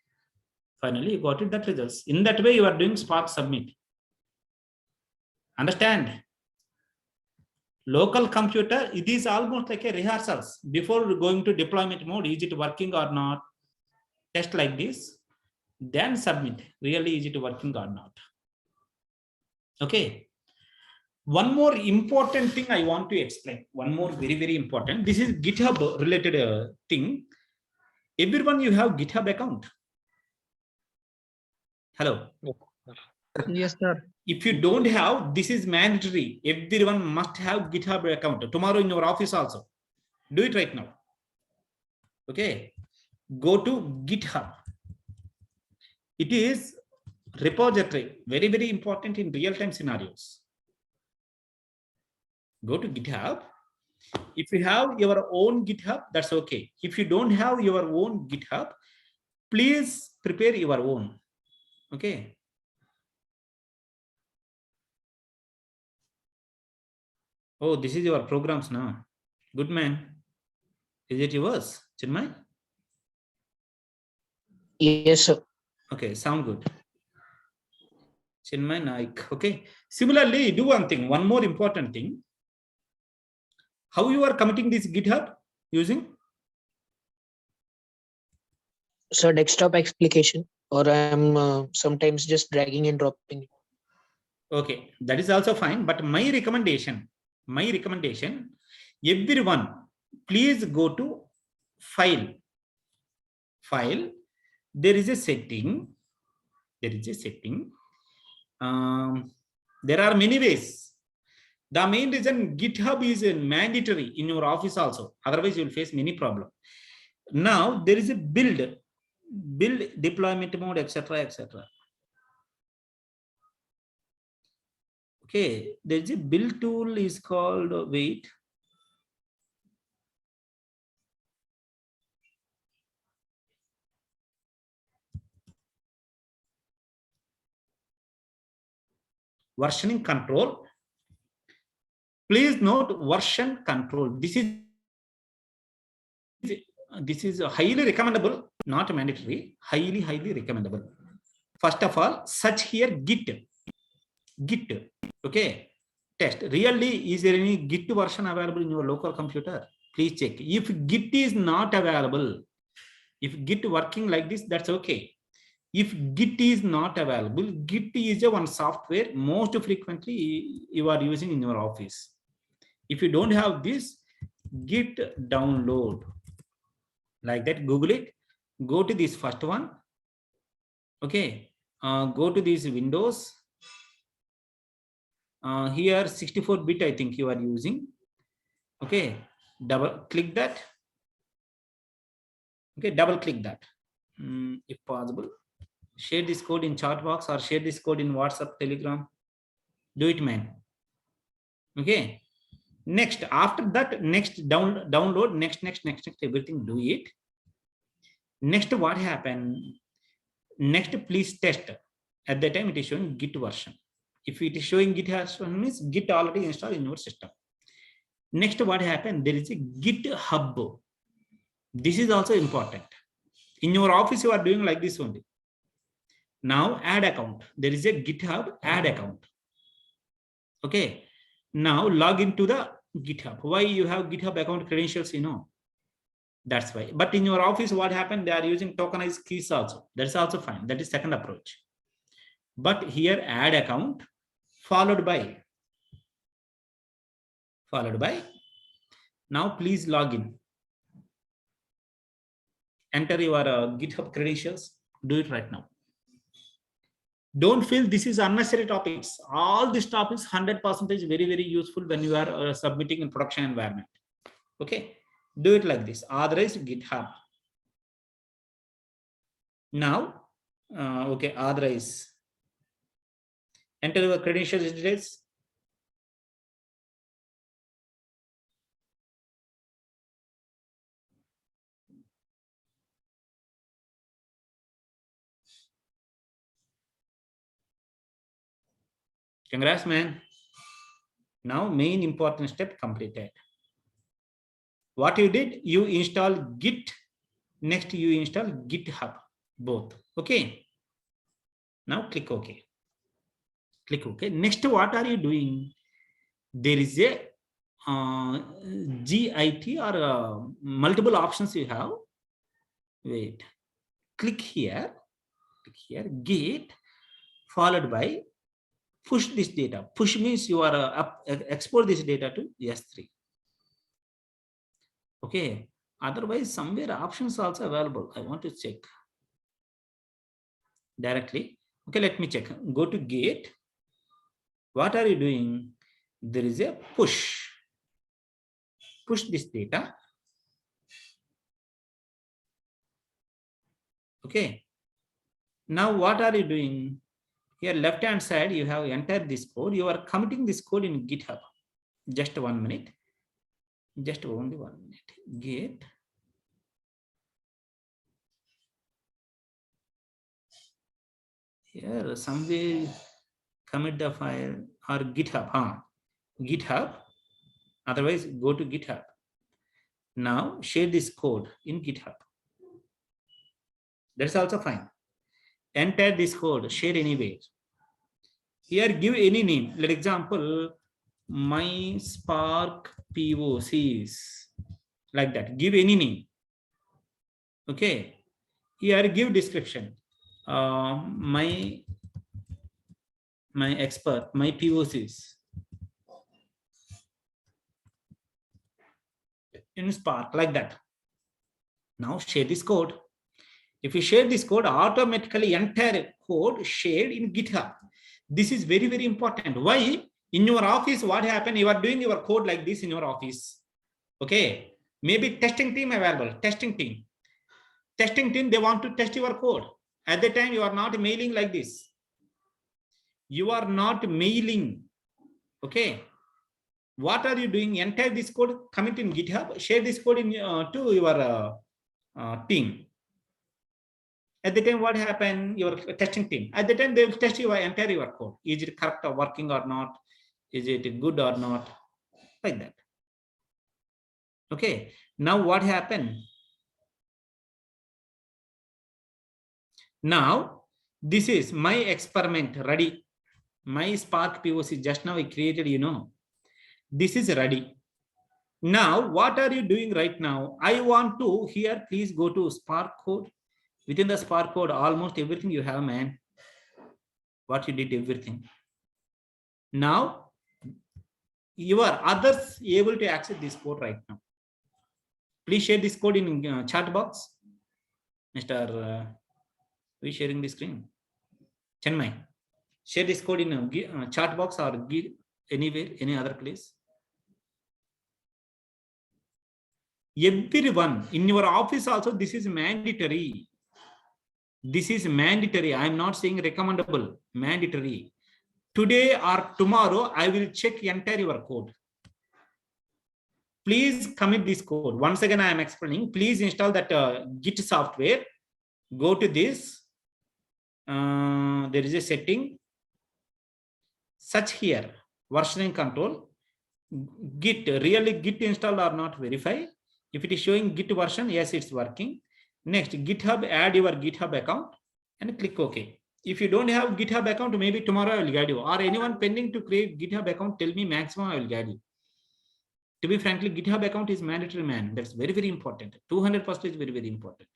[SPEAKER 1] Finally, you got it. That results. In that way, you are doing Spark submit. Understand? Local computer, it is almost like a rehearsals before going to deployment mode. Is it working or not? Test like this, then submit. Really, is it working or not? Okay. One more important thing I want to explain. One more very important. This is GitHub related thing. Everyone, you have GitHub account. Hello.
[SPEAKER 11] Yes, sir.
[SPEAKER 1] If you don't have, this is mandatory. Everyone must have GitHub account. Tomorrow in your office also. Do it right now. Okay. Go to GitHub. It is repository. Very important in real-time scenarios. Go to GitHub. If you have your own GitHub, that's okay. If you don't have your own GitHub, please prepare your own. Okay. Oh, this is your programs now. Good man. Is it yours, Chinmay?
[SPEAKER 4] Yes, sir.
[SPEAKER 1] Okay, sound good. Chinmay Naik. Okay. Similarly, do one thing. One more important thing. How you are committing this GitHub using?
[SPEAKER 4] So desktop application, or I'm sometimes just dragging and dropping it.
[SPEAKER 1] Okay, that is also fine. But my recommendation, everyone, please go to file. There is a setting. There are many ways. The main reason GitHub is mandatory in your office also. Otherwise, you will face many problems. Now there is a build deployment mode, etc. Okay, there's a build tool is called, wait. Versioning control. Please note version control. This is highly recommendable, not mandatory, highly recommendable. First of all, search here Git. Okay, test. Really, is there any Git version available in your local computer? Please check. If Git is not available, if Git working like this, that's okay. If Git is not available, Git is a one software most frequently you are using in your office. If you don't have this, Git download. Like that, Google it. Go to this first one. Okay. Go to these Windows. Here 64-bit I think you are using. Okay. Double click that. Okay. Double click that. If possible. Share this code in chat box or share this code in WhatsApp, Telegram. Do it, man. Okay. Next, after that, next download, next, everything, do it. Next, what happened? Next, please test. At that time, it is showing Git version. If it is showing Git version, means Git already installed in your system. Next, what happened? There is a GitHub. This is also important. In your office, you are doing like this only. Now, add account. There is a GitHub add account. Okay. Now log into the GitHub. Why you have GitHub account credentials, you know? That's why. But in your office, what happened? They are using tokenized keys also. That's also fine. That is second approach. But here add account followed by. Now please log in. Enter your GitHub credentials. Do it right now. Don't feel this is unnecessary topics. All these topics 100% very useful when you are submitting in production environment. Okay, do it like this. Authorize GitHub. Now, okay, authorize. Enter your credentials details. Congrats, man. Now, main important step completed. What you did, you install Git. Next, you install GitHub, both. Okay. Now, click OK. Click OK. Next, what are you doing? There is a GIT or multiple options you have. Wait. Click here. Git, followed by push this data. Push means you are export this data to S3. Okay. Otherwise, somewhere options also available. I want to check directly. Okay, let me check. Go to Git. What are you doing? There is a push. Push this data. Okay. Now, what are you doing? Here, left-hand side, you have entered this code. You are committing this code in GitHub. Just 1 minute. Just only 1 minute. Git. Here, somewhere commit the file or GitHub. GitHub. Otherwise, go to GitHub. Now, share this code in GitHub. That's also fine. Enter this code, share anywhere. Here, give any name. Let example, my Spark POCs. Like that. Give any name. Okay. Here, give description. My expert, my POCs. In Spark, like that. Now, share this code. If you share this code, automatically entire code shared in GitHub. This is very important. Why? In your office, what happened? You are doing your code like this in your office. Okay. Maybe testing team available. Testing team, they want to test your code. At the time, you are not mailing like this. You are not mailing. Okay. What are you doing? Entire this code, commit in GitHub, share this code in to your team. At the time, what happened? Your testing team. At the time, they will test your entire code. Is it correct or working or not? Is it good or not? Like that. Okay. Now what happened? Now this is my experiment ready. My Spark POC just now I created. This is ready. Now what are you doing right now? I want to here. Please go to Spark code. Within the Spark code, almost everything you have, man. What you did, everything. Now, you are others able to access this code right now. Please share this code in chat box. Mr. Who is sharing the screen? Chenmai. Share this code in chat box or anywhere, any other place. Everyone in your office also, this is mandatory. This is mandatory. I am not saying recommendable, mandatory. Today or tomorrow, I will check entire your code. Please commit this code. Once again, I am explaining. Please install that Git software. Go to this. There is a setting. Search here, versioning control. Git, really Git installed or not, verify. If it is showing Git version, yes, it's working. Next, GitHub, add your GitHub account and click OK. If you don't have GitHub account, maybe tomorrow I will guide you. Or anyone pending to create GitHub account, tell me maximum, I will guide you. To be frankly, GitHub account is mandatory, man. That's very, very important. 200% is very, very important.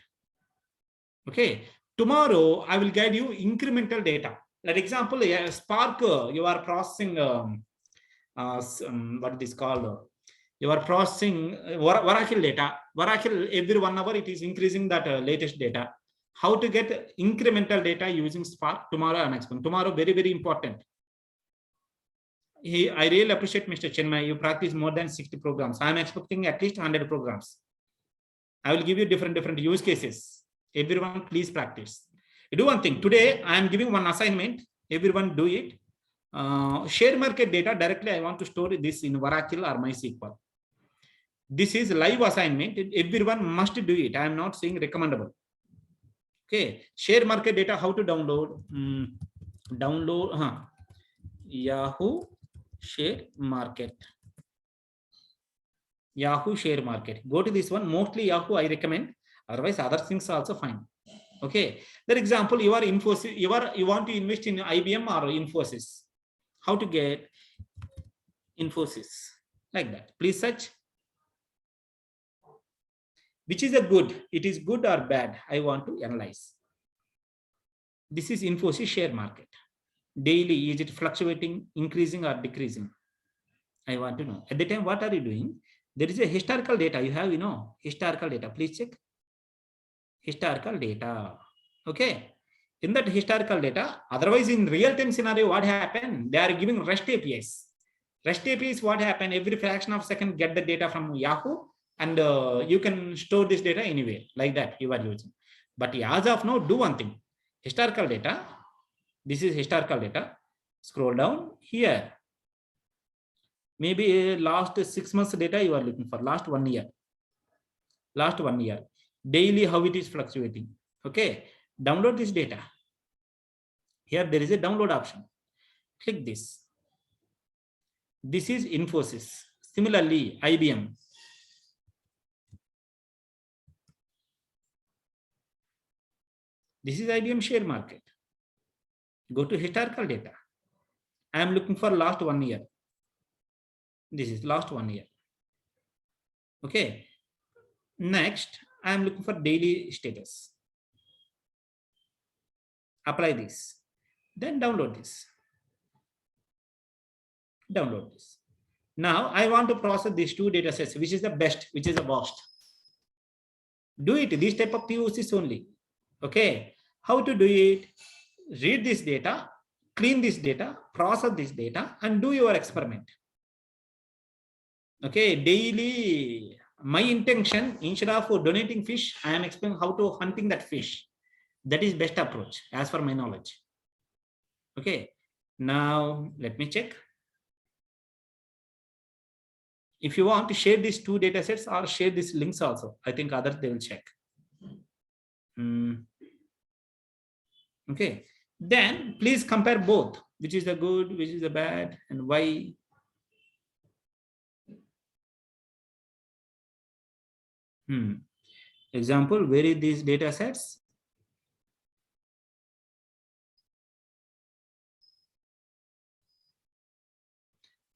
[SPEAKER 1] Okay. Tomorrow, I will guide you incremental data. Like example, Spark, you are processing, what is called? You are processing Oracle data. Oracle, every 1 hour, it is increasing that latest data. How to get incremental data using Spark? Tomorrow, I'm explaining. Tomorrow, very, very important. I really appreciate Mr. Chenmai. You practice more than 60 programs. I'm expecting at least 100 programs. I will give you different use cases. Everyone, please practice. You do one thing. Today, I am giving one assignment. Everyone do it. Share market data directly. I want to store this in Oracle or MySQL. This is live assignment. Everyone must do it. I am not saying recommendable. Okay. Share market data, how to download? Yahoo Share Market. Yahoo Share Market. Go to this one. Mostly Yahoo I recommend. Otherwise, other things are also fine. Okay. For example, you are Infosys. You want to invest in IBM or Infosys. How to get Infosys? Like that. Please search. Which is a good? It is good or bad? I want to analyze. This is Infosys share market. Daily, is it fluctuating, increasing or decreasing? I want to know. At the time, what are you doing? There is a historical data. You have, historical data. Please check. Historical data. Okay. In that historical data, otherwise in real-time scenario, what happened? They are giving REST APIs. REST APIs, what happened? Every fraction of a second, get the data from Yahoo. And you can store this data anywhere like that you are using. But as of now, do one thing. Historical data. This is historical data. Scroll down here. Maybe last 6 months data you are looking for. Last 1 year. Last 1 year. Daily how it is fluctuating. Okay. Download this data. Here there is a download option. Click this. This is Infosys. Similarly, IBM. This is IBM share market. Go to historical data. I am looking for last 1 year. This is last 1 year. Okay. Next, I am looking for daily status. Apply this. Then download this. Download this. Now, I want to process these 2 data sets, which is the best, which is the worst. Do it. This type of POCs only. Okay. How to do it? Read this data, clean this data, process this data, and do your experiment. Okay. Daily, my intention, instead of donating fish, I am explaining how to hunting that fish. That is best approach as per my knowledge. Okay. Now, let me check. If you want to share these two data sets or share these links also, I think others they will check. Okay, then please compare both, which is the good, which is the bad, and why. Example, where is these data sets?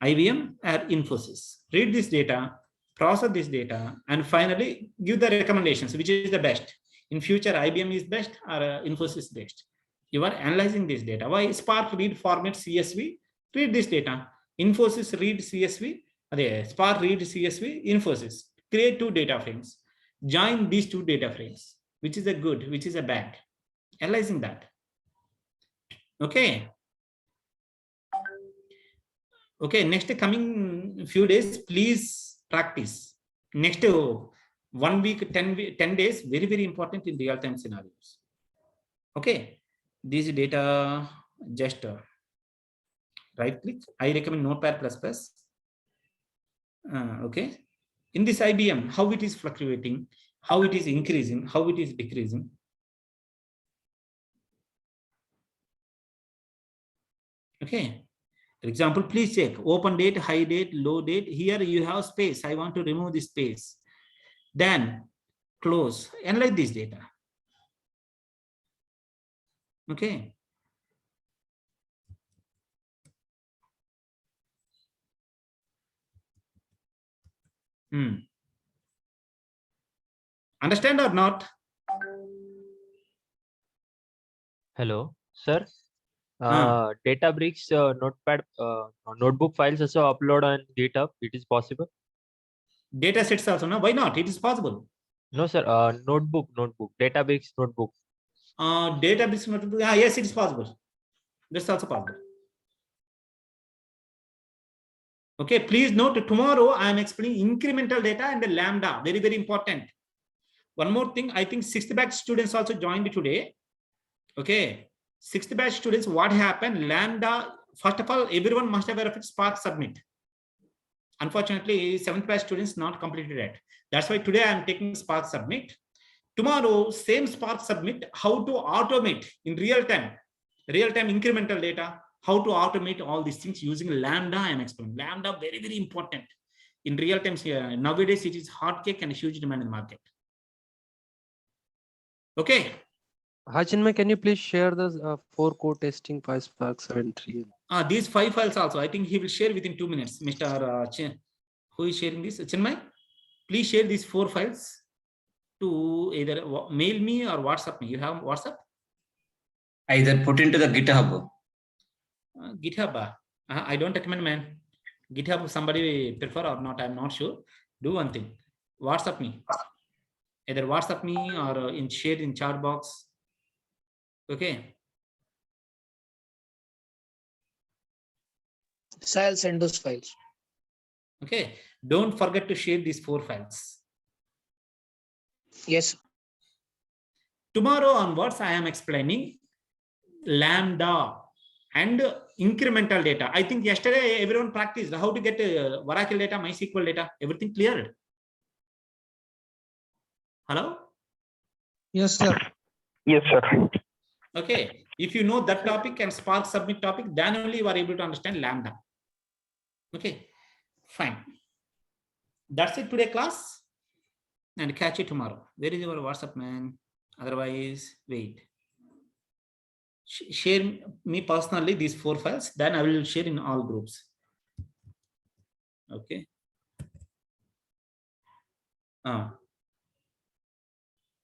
[SPEAKER 1] IBM or Infosys. Read this data, process this data, and finally give the recommendations, which is the best. In future, IBM is best or Infosys best. You are analyzing this data. Why? Spark read format CSV, read this data. Infosys read CSV, Spark read CSV, Infosys. Create two data frames. Join these two data frames. Which is a good, which is a bad. Analyzing that. Okay. Okay, next coming few days, please practice. Next 1 week, 10 days, very, very important in real-time scenarios. Okay, this data, just right click. I recommend Notepad++. Okay, in this IBM, how it is fluctuating, how it is increasing, how it is decreasing. Okay. For example, please check open date, high date, low date. Here you have space. I want to remove this space. Then close. Analyze this data. Okay. Understand or not?
[SPEAKER 3] Hello, sir. Databricks notepad notebook files also upload on GitHub. It is possible.
[SPEAKER 1] Data sets also, no? Why not? It is possible.
[SPEAKER 3] No, sir. Notebook, Databricks notebook.
[SPEAKER 1] Database notebook. Yes, it is possible. That's also possible. Okay, please note tomorrow I am explaining incremental data and the lambda. Very, very important. One more thing, I think 6th batch students also joined today. Okay, 6th batch students, what happened? Lambda, first of all, everyone must have verified Spark submit. Unfortunately, 7th batch students not completed it. That's why today I am taking Spark submit. Tomorrow, same Spark submit, how to automate in real time incremental data, how to automate all these things using Lambda. I am explaining. Lambda, very, very important. In real time, nowadays it is hot cake and huge demand in the market. Okay.
[SPEAKER 15] Hi, Chinmay, can you please share the 4 core testing PySpark 7.3?
[SPEAKER 1] These 5 files also, I think he will share within 2 minutes. Mr. Who is sharing this? Chinmay, please share these 4 files to either mail me or WhatsApp me. You have WhatsApp?
[SPEAKER 13] Either put into the GitHub.
[SPEAKER 1] GitHub. I don't recommend, man. GitHub, somebody prefer or not, I'm not sure. Do one thing. WhatsApp me. Either WhatsApp me or share in chat box. Okay.
[SPEAKER 4] So I'll send those files.
[SPEAKER 1] Okay. Don't forget to share these 4 files.
[SPEAKER 4] Yes.
[SPEAKER 1] Tomorrow onwards, I am explaining Lambda and incremental data. I think yesterday everyone practiced how to get Oracle data, MySQL data. Everything cleared? Hello?
[SPEAKER 11] Yes, sir.
[SPEAKER 10] Yes, sir.
[SPEAKER 1] Okay. If you know that topic and Spark submit topic, then only you are able to understand Lambda. Okay. Fine. That's it today, class. And catch you tomorrow. Where is your WhatsApp, man? Otherwise, wait. Share me personally these 4 files, then I will share in all groups. Okay.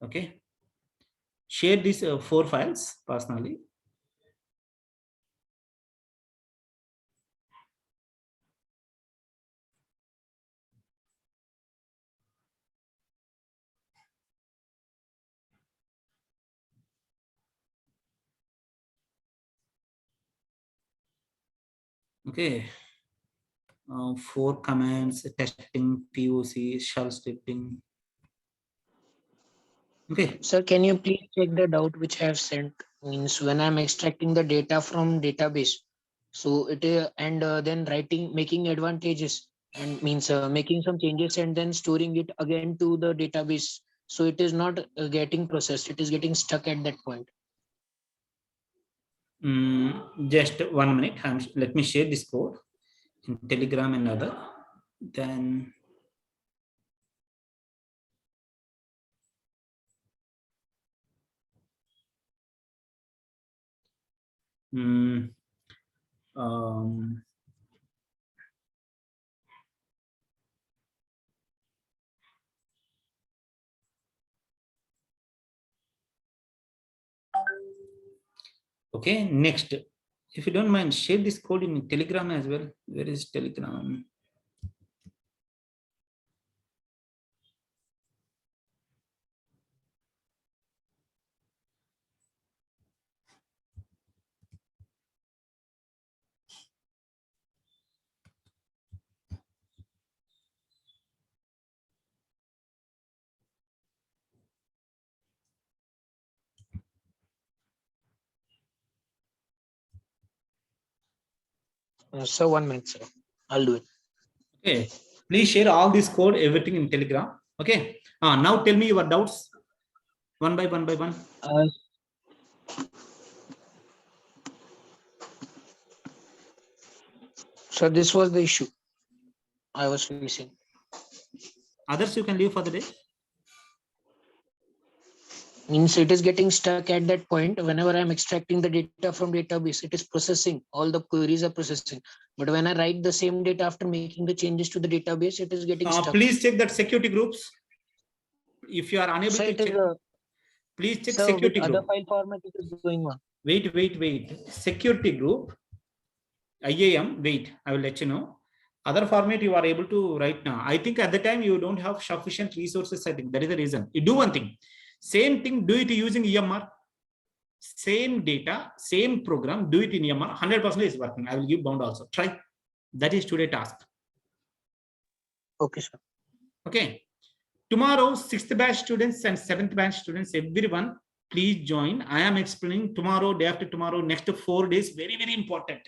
[SPEAKER 1] Okay. Share these 4 files personally. Okay. 4 commands, testing, POC, shell scripting. Okay.
[SPEAKER 4] Sir, can you please check the doubt which I have sent? Means when I'm extracting the data from database, so it and then making advantages. and means making some changes and then storing it again to the database. So it is not getting processed. It is getting stuck at that point.
[SPEAKER 1] Just 1 minute. Let me share this code in Telegram and other. Then okay, next, if you don't mind, share this code in Telegram as well. Where is Telegram?
[SPEAKER 4] So 1 minute, sir. I'll do it.
[SPEAKER 1] Okay, please share all this code, everything in Telegram. Okay. Now tell me your doubts one by one.
[SPEAKER 4] So this was the issue I was facing.
[SPEAKER 1] Others you can leave for the day.
[SPEAKER 4] Means it is getting stuck at that point. Whenever I'm extracting the data from database, it is processing. All the queries are processing. But when I write the same data after making the changes to the database, it is getting stuck.
[SPEAKER 1] Please check that security groups. If you are unable to check, please check security group.
[SPEAKER 4] Other file format it is going on.
[SPEAKER 1] Wait. Security group. IAM. Wait, I will let you know. Other format you are able to write now. I think at the time you don't have sufficient resources. I think that is the reason. You do one thing. Same thing, do it using EMR. Same data, same program, do it in EMR. 100% is working. I will give bound also. Try. That is today's task.
[SPEAKER 4] Okay, sir.
[SPEAKER 1] Okay. Tomorrow, 6th batch students and 7th batch students, everyone, please join. I am explaining tomorrow, day after tomorrow, next 4 days, very, very important.